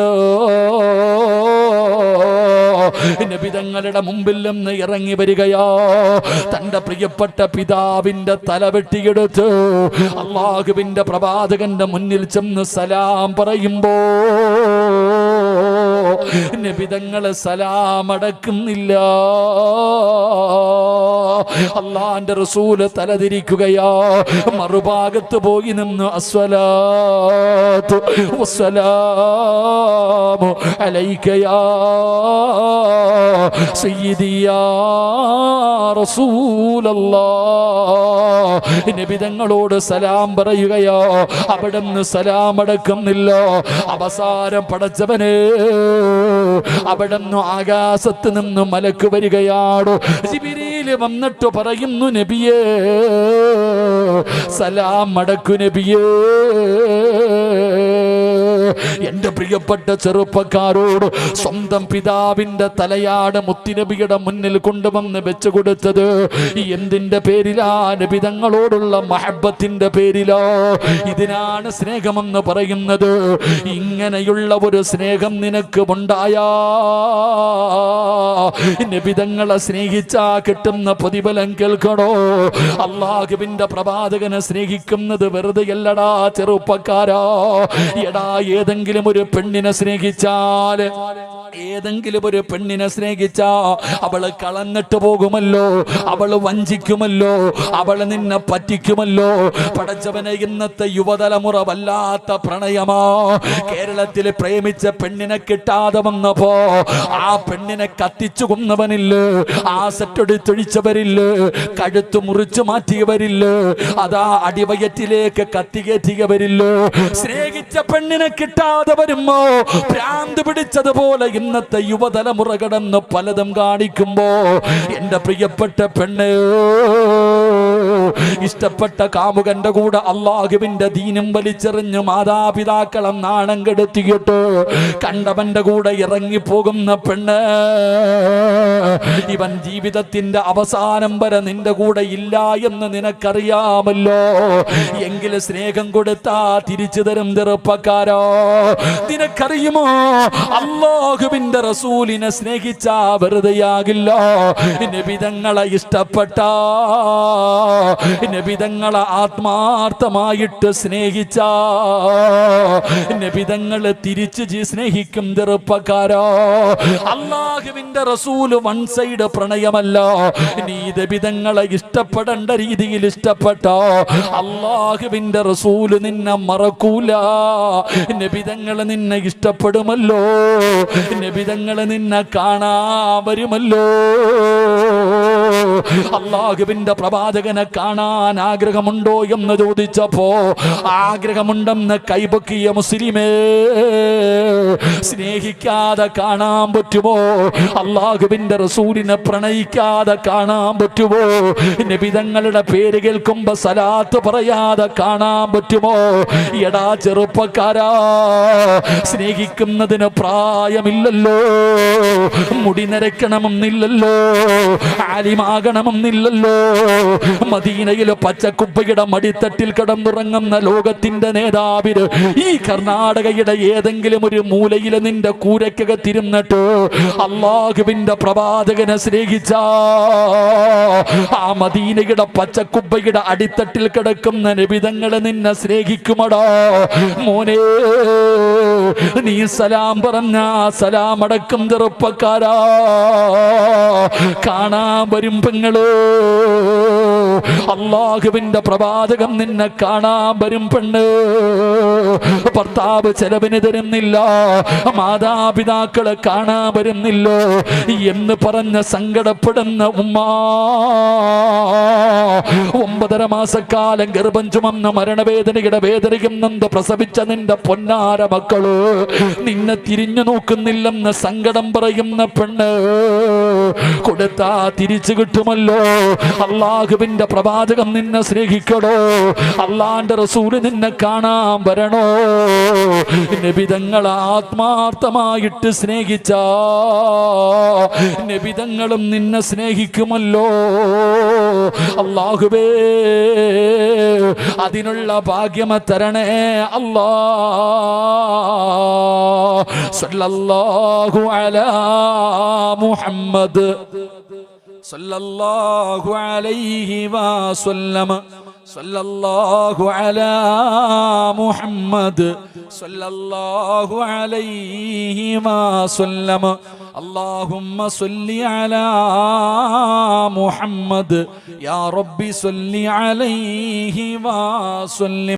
നബി തങ്ങളുടെ മുമ്പിൽ നിന്ന് ഇറങ്ങി വരികയോ, തന്റെ പ്രിയപ്പെട്ട പിതാവിന്റെ തല വെട്ടിയെടുത്ത് അല്ലാഹുവിന്റെ പ്രവാചകന്റെ മുന്നിൽ ചെന്ന് സലാം പറയുമ്പോ നബി തങ്ങളെ സലാം അടക്കുന്നില്ല. അല്ലാഹുവിന്റെ റസൂല് തലതിരിക്കുകയോ, മറുഭാഗത്ത് പോയി നിന്ന് അസ്സലാത്തു വസ്സലാമു അലൈക യാ സയ്യിദി യാ റസൂലല്ലാഹ് നബി തങ്ങളോട് സലാം പറയുകയോ, അവിടുന്ന് സലാം അടക്കുന്നില്ല. അവസാനം പടച്ചവനെ, അവിടുന്ന് ആകാശത്ത് നിന്ന് മലക്ക് വരികയാണ്. ജിബ്രീൽ വന്നിട്ട് പറയുന്നു, നബിയേ സലാം അടക്കു നബിയേ. എന്റെ പ്രിയപ്പെട്ട ചെറുപ്പക്കാരോട് സ്വന്തം പിതാവിന്റെ തലയാട് മുത്തുനബിയുടെ മുന്നിൽ കൊണ്ടുവന്ന് വെച്ചു കൊടുത്തത് എന്തിന്റെ പേരിലാ? നബി തങ്ങളോടുള്ള മഹബത്തിന്റെ പേരിലോ? ഇതിനാണ് സ്നേഹമെന്ന് പറയുന്നത്. ഇങ്ങനെയുള്ള ഒരു സ്നേഹം നിനക്ക് ഉണ്ടായാ, നബി തങ്ങളെ സ്നേഹിച്ചാ കിട്ടുന്ന പ്രതിഫലം കേൾക്കണോ? അല്ലാഹുവിന്റെ പ്രവാചകനെ സ്നേഹിക്കുന്നത് വെറുതെയല്ലടാ ചെറുപ്പക്കാരാ. എടാ, ഏതെങ്കിലും ഒരു പെണ്ണിനെ സ്നേഹിച്ചാൽ, ഏതെങ്കിലും ഒരു പെണ്ണിനെ സ്നേഹിച്ചാ അവള് കളഞ്ഞിട്ട് പോകുമല്ലോ, അവള് വഞ്ചിക്കുമല്ലോ, അവള് നിന്നെ പറ്റിക്കുമല്ലോ. പടച്ചവനെ, ഇന്നത്തെ യുവതലമുറ വല്ലാത്ത പ്രണയമാ. കേരളത്തിൽ പ്രേമിച്ച പെണ്ണിനെ കിട്ടാതെ വന്നപ്പോ ആ പെണ്ണിനെ കത്തിച്ചു കൊന്നവനില്ലേ, ആസറ്റൊടിത്തൊഴിച്ചവരില്ല, കഴുത്ത് മുറിച്ചു മാറ്റിയവരില്ല, അതാ അടിവയറ്റിലേക്ക് കത്തികേറ്റിയവരില്ല. സ്നേഹിച്ച പെണ്ണിനെ കിട്ടാതെ വരുമ്പോ ഭ്രാന്ത് പിടിച്ചതുപോലെ ഇന്നത്തെ യുവതലമുറ കടന്ന് പലതും കാണിക്കുമ്പോ, എന്റെ പ്രിയപ്പെട്ട പെണ്ണ്, ഇഷ്ടപ്പെട്ട കാമുകന്റെ കൂടെ അല്ലാഹുവിന്റെ ദീനും വലിച്ചെറിഞ്ഞ് മാതാപിതാക്കളെ നാണം കെടുത്തിയിട്ട് കണ്ടവന്റെ കൂടെ ഇറങ്ങിപ്പോകുന്ന പെണ്ണ്, ഇവൻ ജീവിതത്തിന്റെ അവസാനം വരെ നിന്റെ കൂടെ ഇല്ല എന്ന് നിനക്കറിയാമല്ലോ. എങ്കിൽ സ്നേഹം കൊടുത്താ തിരിച്ചു തരും ചെറുപ്പക്കാരോ. നിനക്കറിയുമോ, അല്ലാഹുവിന്റെ റസൂലിനെ സ്നേഹിച്ചാ വെറുതെയാകില്ല. നബി തങ്ങളെ ഇഷ്ടപ്പെട്ട, നബി തങ്ങളെ ആത്മാർത്ഥമായിട്ട് സ്നേഹിച്ച, നബി തങ്ങളെ തിരിച്ച് സ്നേഹിക്കും ചെറുപ്പക്കാരോ. അല്ലാഹുവിന്റെ റസൂല് വൺ സൈഡ് പ്രണയമല്ല. നീ നബി തങ്ങളെ ഇഷ്ടപ്പെടേണ്ട രീതിയിൽ ഇഷ്ടപ്പെട്ടോ, അല്ലാഹുവിന്റെ റസൂല് നിന്നെ മറക്കൂല. നബി തങ്ങളെ നിന്നെ ഇഷ്ടപ്പെടുമല്ലോ, നബി തങ്ങളെ നിന്നെ കാണാൻ വരുമല്ലോ. അല്ലാഹുവിന്റെ പ്രവാചകനെ കാണാൻ ആഗ്രഹമുണ്ടോ എന്ന് ചോദിച്ചപ്പോ ആഗ്രഹമുണ്ടെന്ന് കൈപൊക്കിയ മുസ്ലിമേ, സ്നേഹിക്കാതെ കാണാൻ പറ്റുമോ? അല്ലാഹുവിന്റെ റസൂലിനെ പ്രണയിക്കാതെ കാണാൻ പറ്റുമോ? നബി തങ്ങളുടെ പേര് കേൾക്കുമ്പോ സലാത്ത് പറയാതെ കാണാൻ പറ്റുമോ? എടാ ചെറുപ്പക്കാരാ, സ്നേഹിക്കുന്നതിന് പ്രായമില്ലല്ലോ, മുടി നരയ്ക്കണമെന്നില്ലല്ലോ, ആലിമാകണമെന്നില്ലല്ലോ. മദീനയിലെ പച്ചക്കുപ്പയുടെ മടിത്തട്ടിൽ കിടന്നുറങ്ങുന്ന ലോകത്തിന്റെ നേതാവിന് ഈ കർണാടകയുടെ ഏതെങ്കിലും ഒരു മൂലയിലെ നിന്റെ കൂരക്കകത്തിരുന്നിട്ട് അല്ലാഹുവിന്റെ പ്രവാചകനെ സ്നേഹിച്ച ആ മദീനയുടെ പച്ചക്കുപ്പയുടെ അടിത്തട്ടിൽ കിടക്കുന്ന നബി തങ്ങളെ നിന്നെ സ്നേഹിക്കുമടാ മോനെ. നീ സലാം പറഞ്ഞ സലാം അടക്കം ചെറുപ്പക്കാരാ. കാണാൻ വരും പെങ്ങള്, അല്ലാഹുവിന്റെ പ്രവാചകം നിന്നെ കാണാൻ വരും പെണ്ണ്. ഭർത്താവ് ചെലവിന് തരുന്നില്ല, മാതാപിതാക്കളെ കാണാൻ വരുന്നില്ല എന്ന് പറഞ്ഞ് സങ്കടപ്പെടുന്ന ഉമ്മ 9.5 മാസക്കാലം ഗർഭം ചുമന്ന് മരണവേദനയുടെ വേദനയ്ക്കുന്നെന്ത് പ്രസവിച്ച നിന്റെ പൊന്നാര മക്കള് നിന്നെ തിരിഞ്ഞു നോക്കുന്നില്ലെന്ന് സങ്കടം പറയുന്ന പെണ്ണ്, കൊടുത്താ തിരിച്ചു കിട്ടുമല്ലോ. അള്ളാഹുവിന്റെ പ്രവാചകം നിന്നെ സ്നേഹിക്കണോ? അള്ളാന്റെ റസൂല് നിന്നെ കാണാൻ വരണോ? നബിതങ്ങൾ ആത്മാർത്ഥമായിട്ട് സ്നേഹിച്ച നബിതങ്ങളും നിന്നെ സ്നേഹിക്കുമല്ലോ. അല്ലാഹുവേ അതിനുള്ള ഭാഗ്യം തരണേ അല്ലാ. സല്ലല്ലാഹു അലാ മുഹമ്മദ് സല്ലല്ലാഹു അലൈഹി വസല്ലം സല്ലല്ലാഹു അലാ മുഹമ്മദ് സല്ലല്ലാഹു അലൈഹി വസല്ലം. اللهم صل على محمد يا ربي صل عليه وسلم.